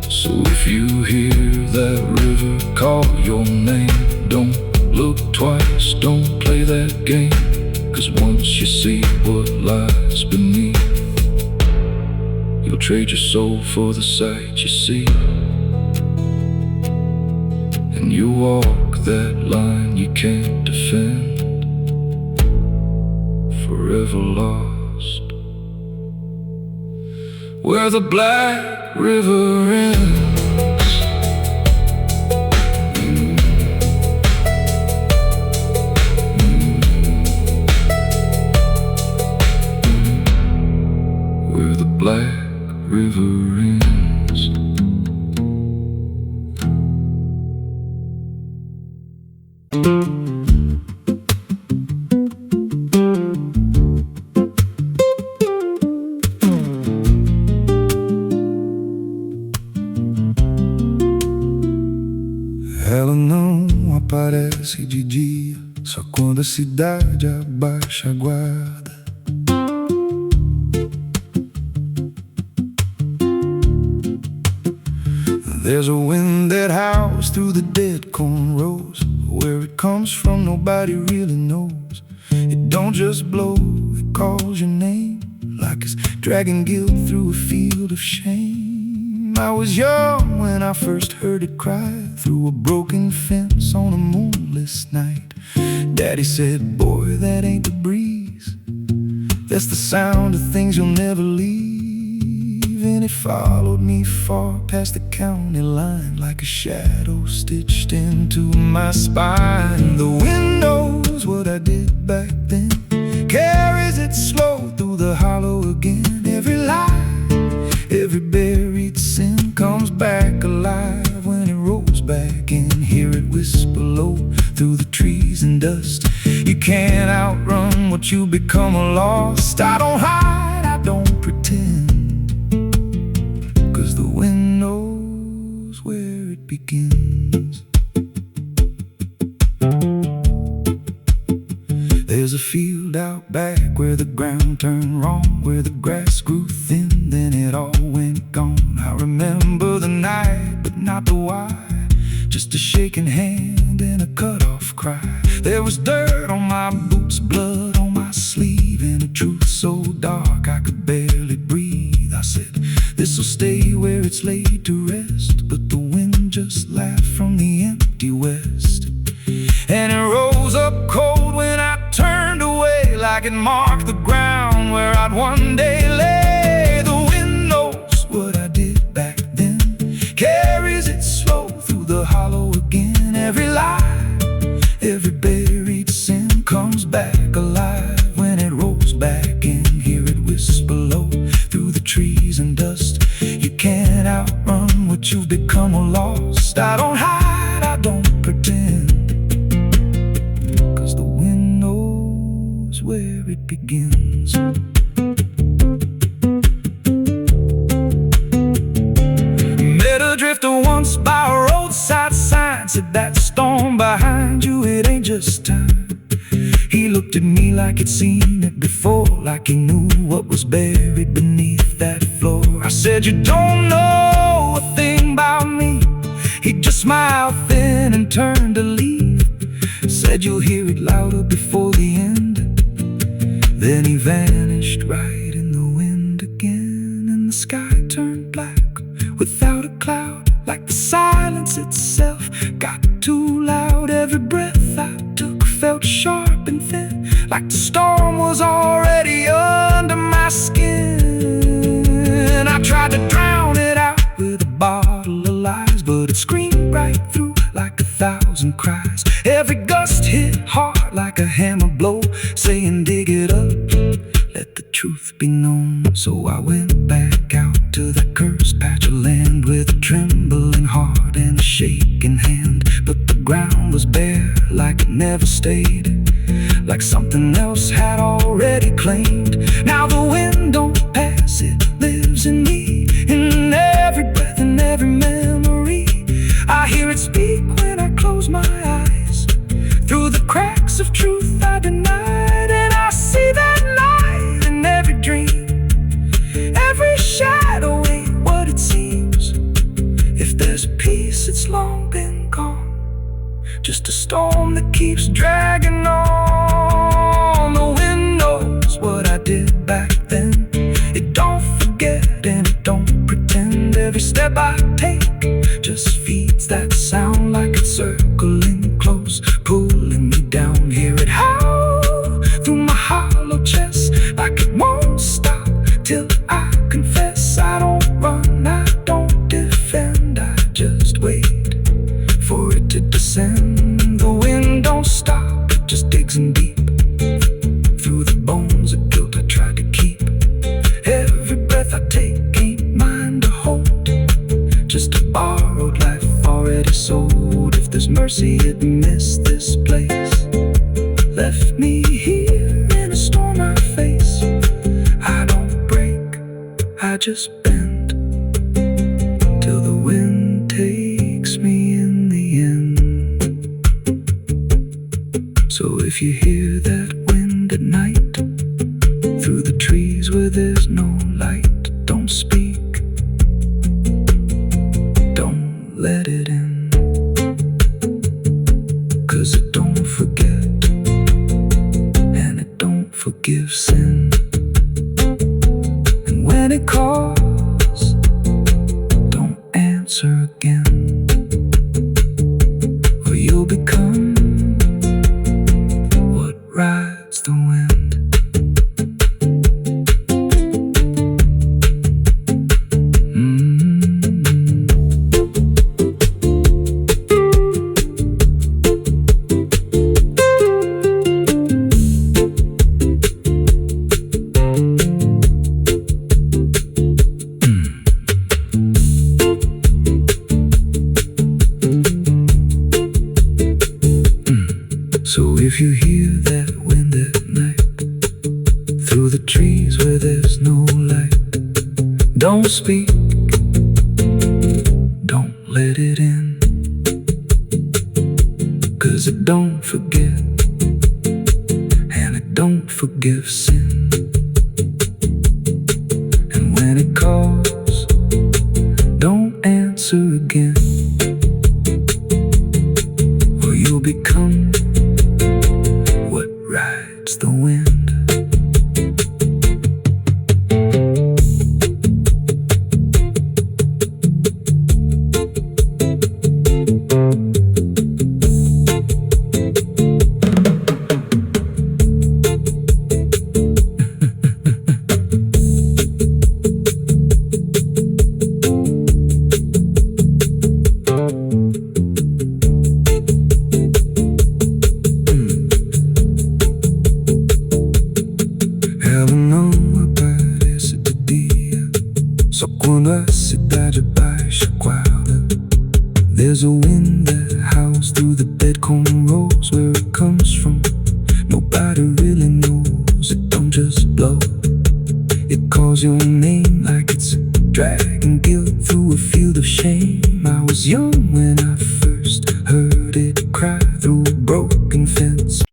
So if you hear that river call your name, don't look twice, don't play that game, 'cause once you see what lies beneath, you'll trade your soul for the sight you see. And you walk that line you can't defend, forever lost where the black river ends. Ela não aparece de dia, só quando a cidade abaixa a guarda. There's a wind that howls through the dead corn rows. Where it comes from nobody really knows. It don't just blow, it calls your name, like it's dragging guilt through a field of shame. I was young when I first heard it cry through a broken fence on a moonless night. Daddy said, boy, that ain't the breeze, that's the sound of things you'll never leave. And it followed me far past the county line, like a shadow stitched into my spine. The wind knows what I did back then, carries it slow through the hollow again. Every lie, every buried sin comes back alive when it rolls back in. Hear it whisper low through the trees and dust. You can't outrun what you become lost. I don't hide, I don't pretend, 'cause the wind knows where it begins. There's a field out back where the ground turned wrong, where the grass grew thin, then it all went gone. I remember the night, but not the why, just a shaking hand and a cut-off cry. There was dirt on my boots, blood on my sleeve, and a truth so dark I could barely breathe. I said, this'll stay where it's laid to rest, but the wind just laughed from the empty west. And it rose up cold when I turned away, like it marked the ground where I'd one day lay. The wind knows what I did back then, carries it slow through the hollow again. Every lie, every buried sin comes back alive when it rolls back in. Hear it whisper low through the trees and dust. You can't outrun what you've become or lost. I don't hide, I don't pretend, 'cause the wind knows where it begins. Met a drifter once by a roadside sign, said that storm behind you, it ain't just time. He looked at me like he'd seen it before, like he knew what was buried beneath that floor. I said, you don't know a thing about me. He just smiled thin and turned to leave. Said you'll hear it louder before the end. Then he vanished right in the wind again, and the sky turned black without a cloud, like the silence itself got too loud. Every breath I took felt sharp and thin, like the storm was already under my skin. I tried to drown it out with a bottle of lies, but it screamed right through like 1,000 cries. Every gust hit hard like a hammer blow, saying dig it up, let the truth be known. So I went back out to that cursed patch of land with a trembling heart and a shaking hand. But the ground was bare like it never stayed, like something else had already claimed. Now the wind don't pass, it lives in me, in every breath and every memory. I hear it speak when I close my eyes, through the cracks of truth I denied. And I see that light in every dream, every shadow ain't what it seems. If there's peace, it's long been gone, just a storm that keeps dragging on. The wind knows what I did back then. It don't forget and it don't pretend. Every step I take just feeds that sound, like it's circling close, pulling me down. Hear it howl through my hollow chest, like it won't stop till I confess. I don't run, I don't defend, I just wait for it to descend. The wind don't stop, it just digs in deep through the bones of guilt I tried to keep. Every breath I take ain't mine to hold, just a borrowed life already sold. If there's mercy, it missed this place, left me here in a storm I face. I don't break, I just bend till the wind takes me in the end. if you hear that wind at night, through the trees where there's no light, don't speak, don't let it in, 'cause it don't forget, and it don't forgive sin. And when it calls, don't answer again, or you'll become what rides the wind. So if you hear that wind at night, through the trees where there's no light, don't speak, don't let it in, 'cause it don't forget, and it don't forgive sin. And when it calls, don't answer again, or you'll become what rides the wind. Quando a cidade baixa guarda, there's a wind that howls through the dead cornrows. Where it comes from, nobody really knows. It don't just blow, it calls your name like it's dragging guilt through a field of shame. I was young when I first heard it cry through a broken fence.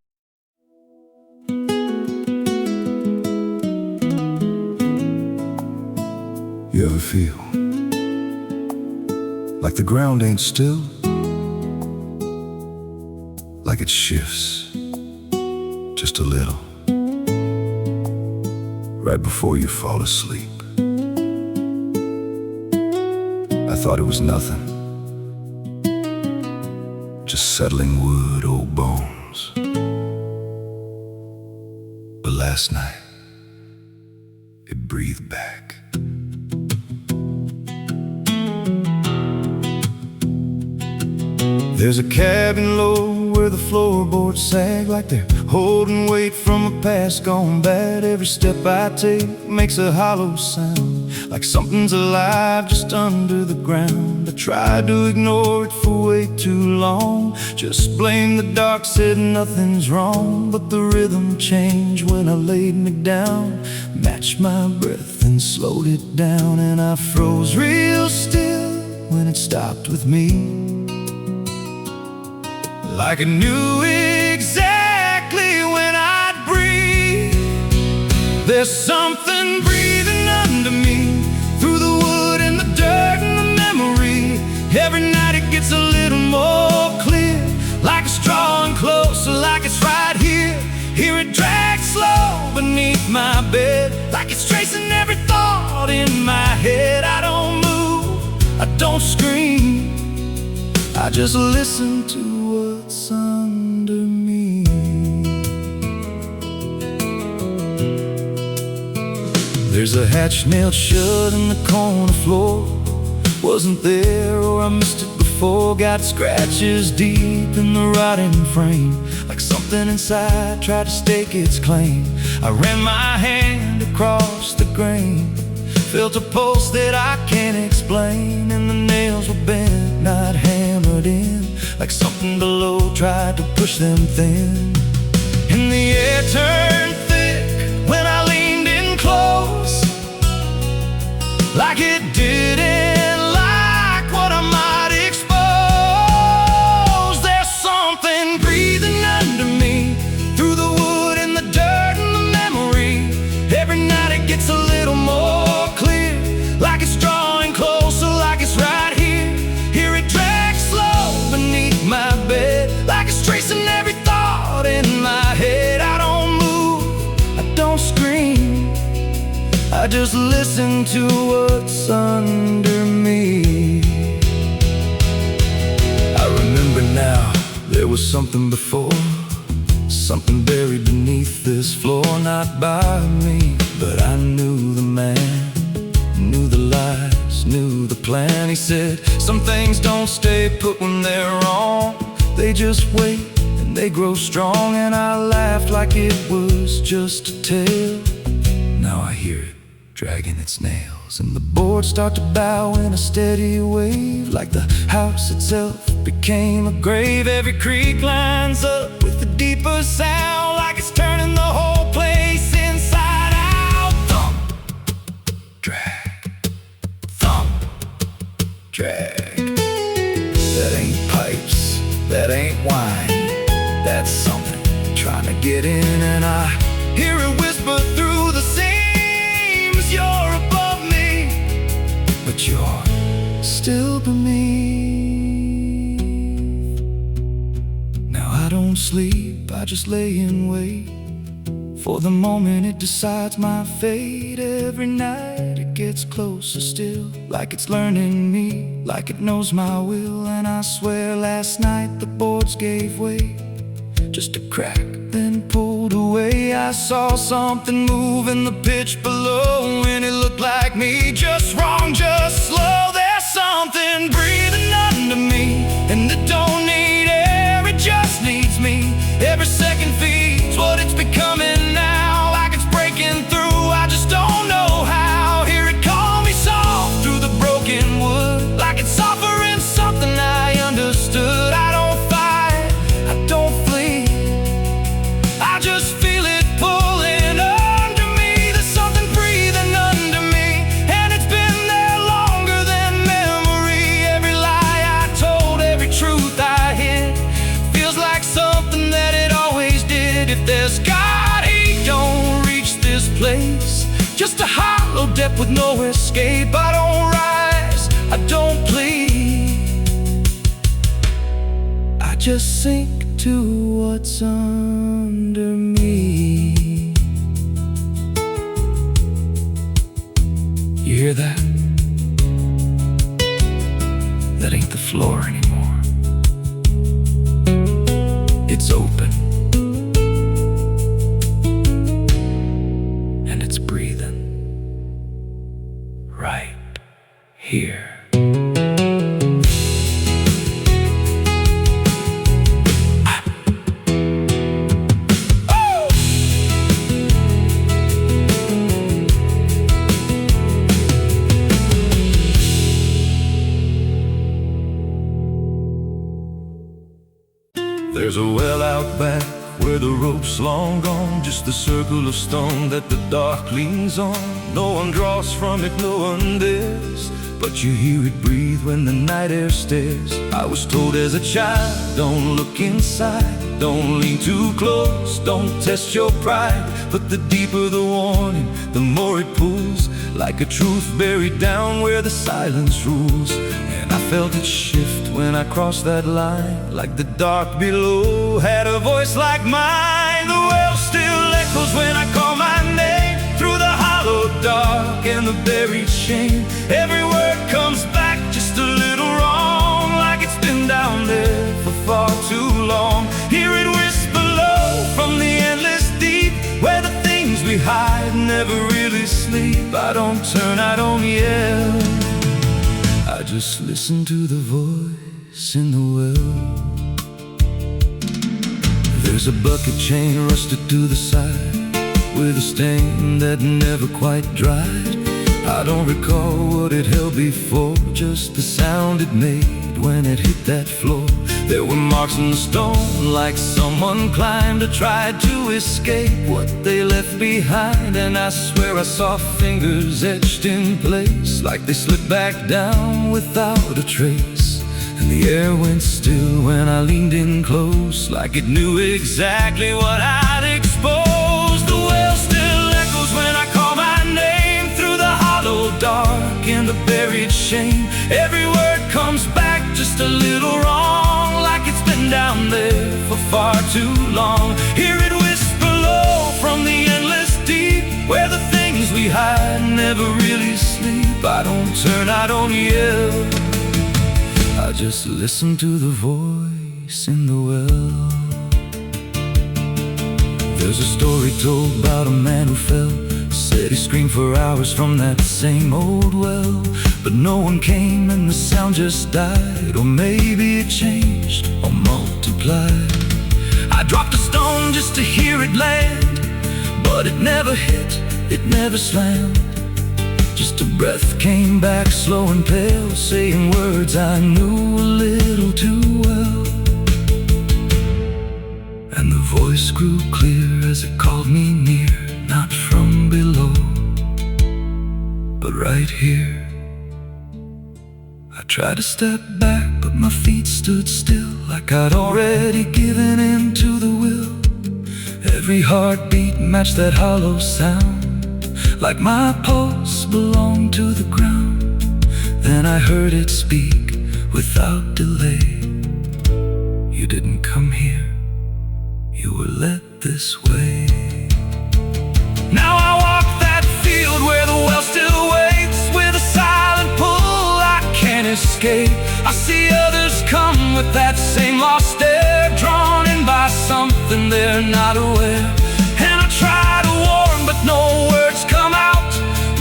You ever feel like the ground ain't still, like it shifts just a little right before you fall asleep? I thought it was nothing, just settling wood, old bones. But last night it breathed back. There's a cabin low where the floorboards sag like they're holding weight from a past gone bad. Every step I take makes a hollow sound, like something's alive just under the ground. I tried to ignore it for way too long, just blamed the dark, said nothing's wrong. But the rhythm changed when I laid me down, matched my breath and slowed it down. And I froze real still when it stopped with me, like I knew exactly when I'd breathe. There's something breathing under me, through the wood and the dirt and the memory. Every night it gets a little more clear, like it's drawing closer, like it's right here. Hear it drag slow beneath my bed, like it's tracing every thought in my head. I don't move, I don't scream, I just listen to what's under me. There's a hatch nailed shut in the corner floor, wasn't there or I missed it before. Got scratches deep in the rotting frame, like something inside tried to stake its claim. I ran my hand across the grain, felt a pulse that I can't explain. And the nails were bent, not hammered in, like something below tried to push them thin. And the air turned thick when I leaned in close, like it didn't like what I might expose. There's something breathing under me, just listen to what's under me. I remember now, there was something before, something buried beneath this floor. Not by me, but I knew the man, knew the lies, knew the plan. He said, some things don't stay put when they're wrong, they just wait and they grow strong. And I laughed like it was just a tale. Now I hear it dragging its nails, and the boards start to bow in a steady wave, like the house itself became a grave. Every creak lines up with a deeper sound, like it's turning the whole place inside out. Thump, drag, thump, drag. That ain't pipes, that ain't wine, that's something trying to get in. And I hear it whisper through the seams, you're above me, but you're still beneath. Now I don't sleep, I just lay in wait for the moment it decides my fate. Every night it gets closer still, like it's learning me, like it knows my will. And I swear last night the boards gave way, just a crack, then pulled away. I saw something move in the pitch below, and it looked like me, just wrong, just slow. There's something breathing under me, and it don't need air, it just needs me. Every second feeds what it's becoming now, like it's breaking through, I just don't know how. Hear it call me soft through the broken wood, like it's offering something I understood. I don't fight, I don't flee, I just feel it pulling under me. There's something breathing under me, and it's been there longer than memory. Every lie I told, every truth I hid, feels like something that it always did. If there's God, he don't reach this place, just a hollow depth with no escape. I don't rise, I don't plead, I just sink to what's under me. You hear that? That ain't the floor anymore, it's open, and it's breathing right here. There's a well out back where the rope's long gone, just the circle of stone that the dark leans on. No one draws from it, no one dares, but you hear it breathe when the night air stares. I was told as a child, don't look inside, don't lean too close, don't test your pride. But the deeper the warning, the more it pulls, like a truth buried down where the silence rules. And I felt it shift when I crossed that line, like the dark below had a voice like mine. The well still echoes when I call my name, through the hollow dark and the buried shame. Every word comes back just a little wrong, like it's been down there for far too long. Hear it whisper low from the endless deep, where the things we hide never really sleep. I don't turn, I don't yell, I just listen to the voice in the well. There's a bucket chain rusted to the side, with a stain that never quite dried. I don't recall what it held before, just the sound it made when it hit that floor. There were marks in the stone, like someone climbed or tried to escape what they left behind. And I swear I saw fingers etched in place, like they slipped back down without a trace. And the air went still when I leaned in close, like it knew exactly what I'd exposed. The well still echoes when I call my name, through the hollow dark and the buried shame. Every word comes back just a little wrong, like it's been down there for far too long. Hear it whisper low from the endless deep, where the things we we hide, never really sleep. I don't turn, I don't yell, I just listen to the voice in the well. There's a story told about a man who fell. Said he screamed for hours from that same old well, but no one came and the sound just died. Or maybe it changed or multiplied. I dropped a stone just to hear it land, but it never hit, it never slammed. Just a breath came back slow and pale, saying words I knew a little too well. And the voice grew clear as it called me near, not from below, but right here. I tried to step back, but my feet stood still, like I'd already given in to the will. Every heartbeat matched that hollow sound, like my pulse belonged to the ground. Then I heard it speak without delay. You didn't come here, you were led this way. Now I walk that field where the well still waits, with a silent pull I can't escape. I see others come with that same lost stare, drawn in by something they're not aware. And I try to warn, but no words come out,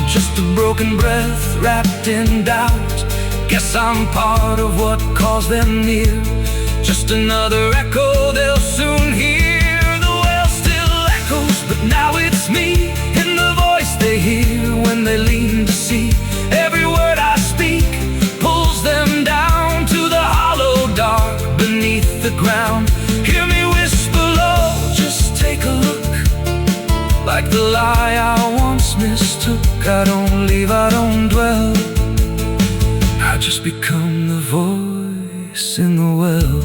just a broken breath wrapped in doubt. Guess I'm part of what calls them near, just another echo they'll soon hear. The well still echoes, but now it's me, in the voice they hear when they lean to see. Every word I speak pulls them down to the hollow dark beneath the ground. Hear me whisper low, just take a look, like the lie I once mistook. I don't leave, I don't dwell, I just become the voice in the well.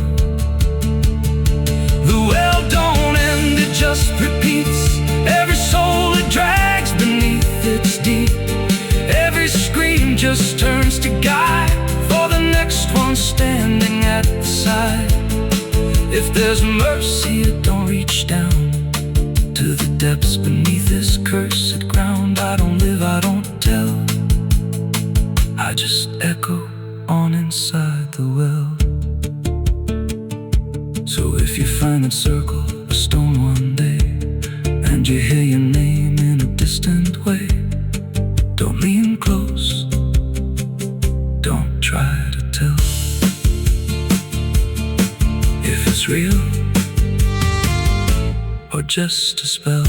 The well don't end, it just repeats. Every soul it drags beneath its deep. Every scream just turns to guide for the next one standing at the side. If there's mercy, it don't reach down to the depths beneath this cursed ground. I don't live, I don't tell, I just echo on inside the well. So if you find that circle, a stone one day, and you hear your name in a distant way, don't lean close, don't try to tell if it's real or just a spell.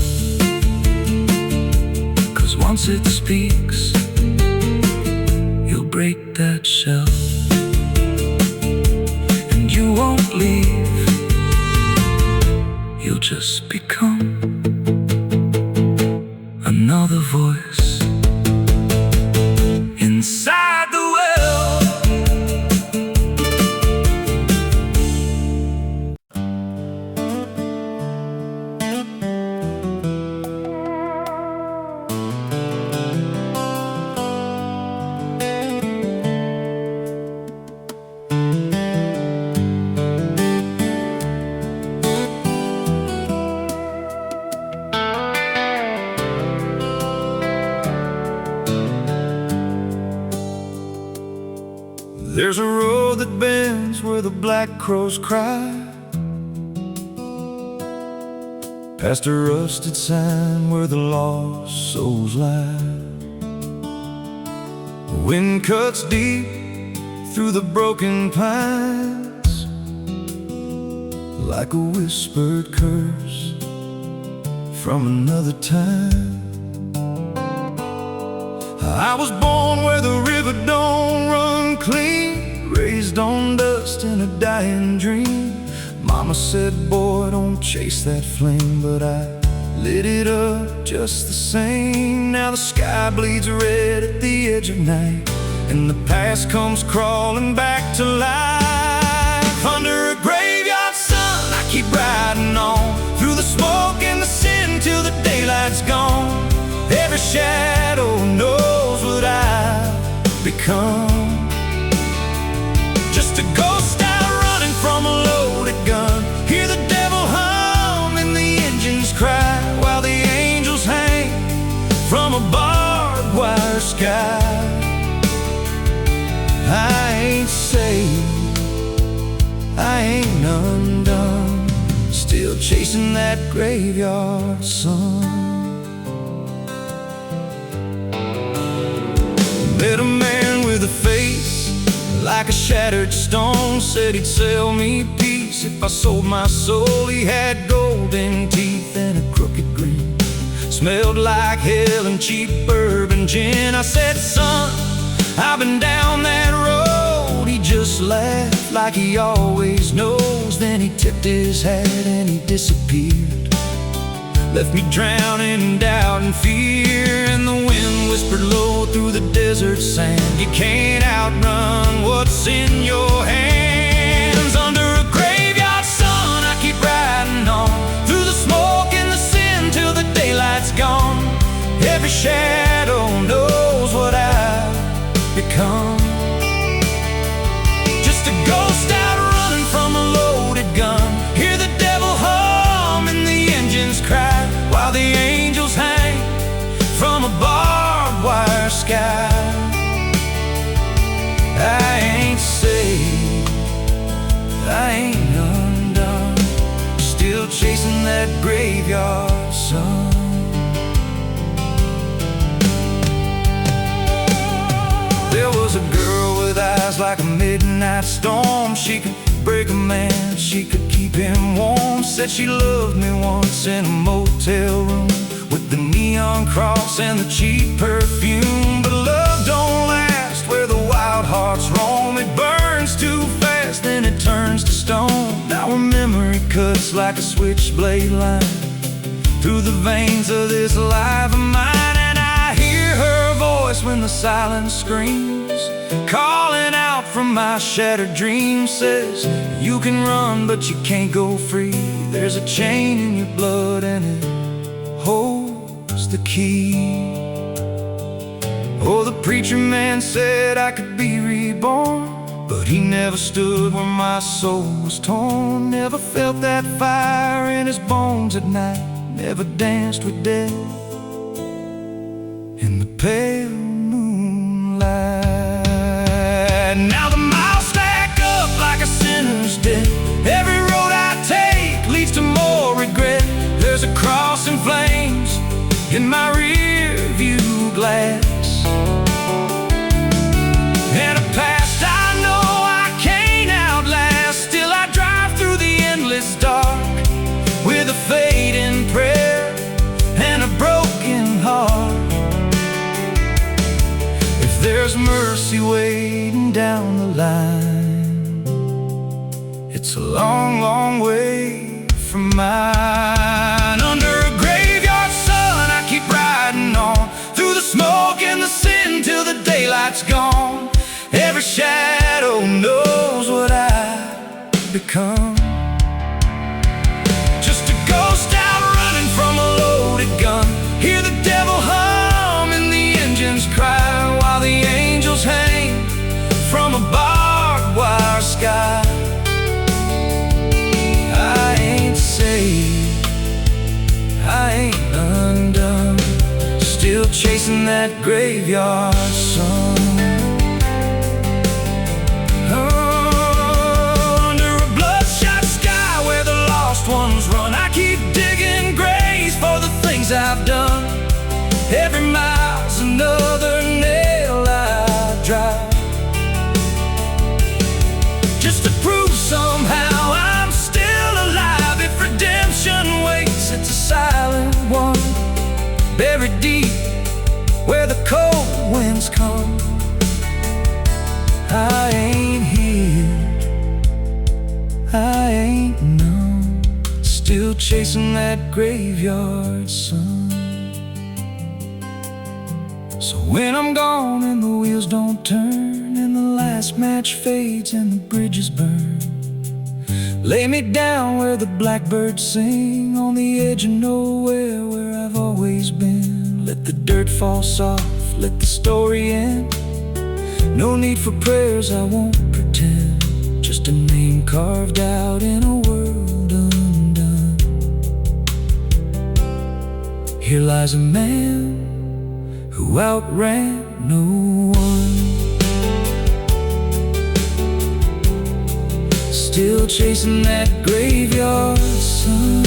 'Cause once it speaks, you'll break that shell, and you won't leave, you'll just become another voice inside the well. There's a road that bends where the black crows cry, past a rusted sign where the lost souls lie. The wind cuts deep through the broken pines, like a whispered curse from another time. I was born where the river don't run clean, raised on dust in a dying dream. Mama said, boy, don't chase that flame, but I lit it up just the same. Now the sky bleeds red at the edge of night, and the past comes crawling back to life. Under a graveyard sun, I keep riding on, through the smoke and the sin till the daylight's gone. Every shadow knows what I've become, just a ghost out running from a loaded gun. Hear the devil hum and the engines cry, while the angels hang from above. chasing that graveyard sun. Met a man with a face like a shattered stone. Said he'd sell me peace if I sold my soul. He had golden teeth and a crooked grin, smelled like hell and cheap bourbon gin. I said, son, I've been down that road. He just laughed like he always knows. Then he tipped his hat and he disappeared, left me drowning in doubt and fear. And the wind whispered low through the desert sand, you can't outrun what's in your hands. Under a graveyard sun, I keep riding on, through the smoke and the sin till the daylight's gone. Every shadow knows what I've become. Just a ghost out running from a loaded gun. Hear the devil hum and the engines cry, while the angels hang from a barbed wire sky. I ain't saved, I ain't undone, still chasing that graveyard sun. There was a girl with eyes like a midnight storm. She could break a man, she could keep him warm. Said she loved me once in a motel room, with the neon cross and the cheap perfume. But love don't last where the wild hearts roam. It burns too fast, then it turns to stone. Now her memory cuts like a switchblade line through the veins of this life of mine. And I hear her voice when the silence screams, calling out from my shattered dreams. Says, you can run but you can't go free. There's a chain in your blood and it holds the key. Oh, the preacher man said I could be reborn, but he never stood where my soul was torn. Never felt that fire in his bones at night, never danced with death in the pale moonlight. Now the miles stack up like a sinner's debt. Every road I take leads to more regret. There's a cross in flames in my rear view glass, and a past I know I can't outlast. Still I drive through the endless dark with a fading prayer and a broken heart. If there's mercy waiting down the line, it's a long, long way from mine. Under a graveyard sun, I keep riding on, through the smoke and the sin till the daylight's gone. Every shadow knows what I've become. Just a ghost out running from a loaded gun. Hear the devil hum and the engines cry, while the angels hang from a barbed wire sky. I ain't saved, I ain't undone, still chasing that graveyard sun. Under a bloodshot sky where the lost ones run, I keep digging graves for the things I've done. Every mile's another nail I drive, just to prove somehow I'm still alive. If redemption waits, it's a silent one, buried deep where the cold winds come. I ain't healed, I ain't numb, still chasing that graveyard sun. So when I'm gone and the wheels don't turn, and the last match fades and the bridges burn, lay me down where the blackbirds sing, on the edge of nowhere where I've always been. Let the dirt fall soft, let the story end. No need for prayers, I won't pretend, just a name carved out in a world undone. Here lies a man who outran no one, still chasing that graveyard sun.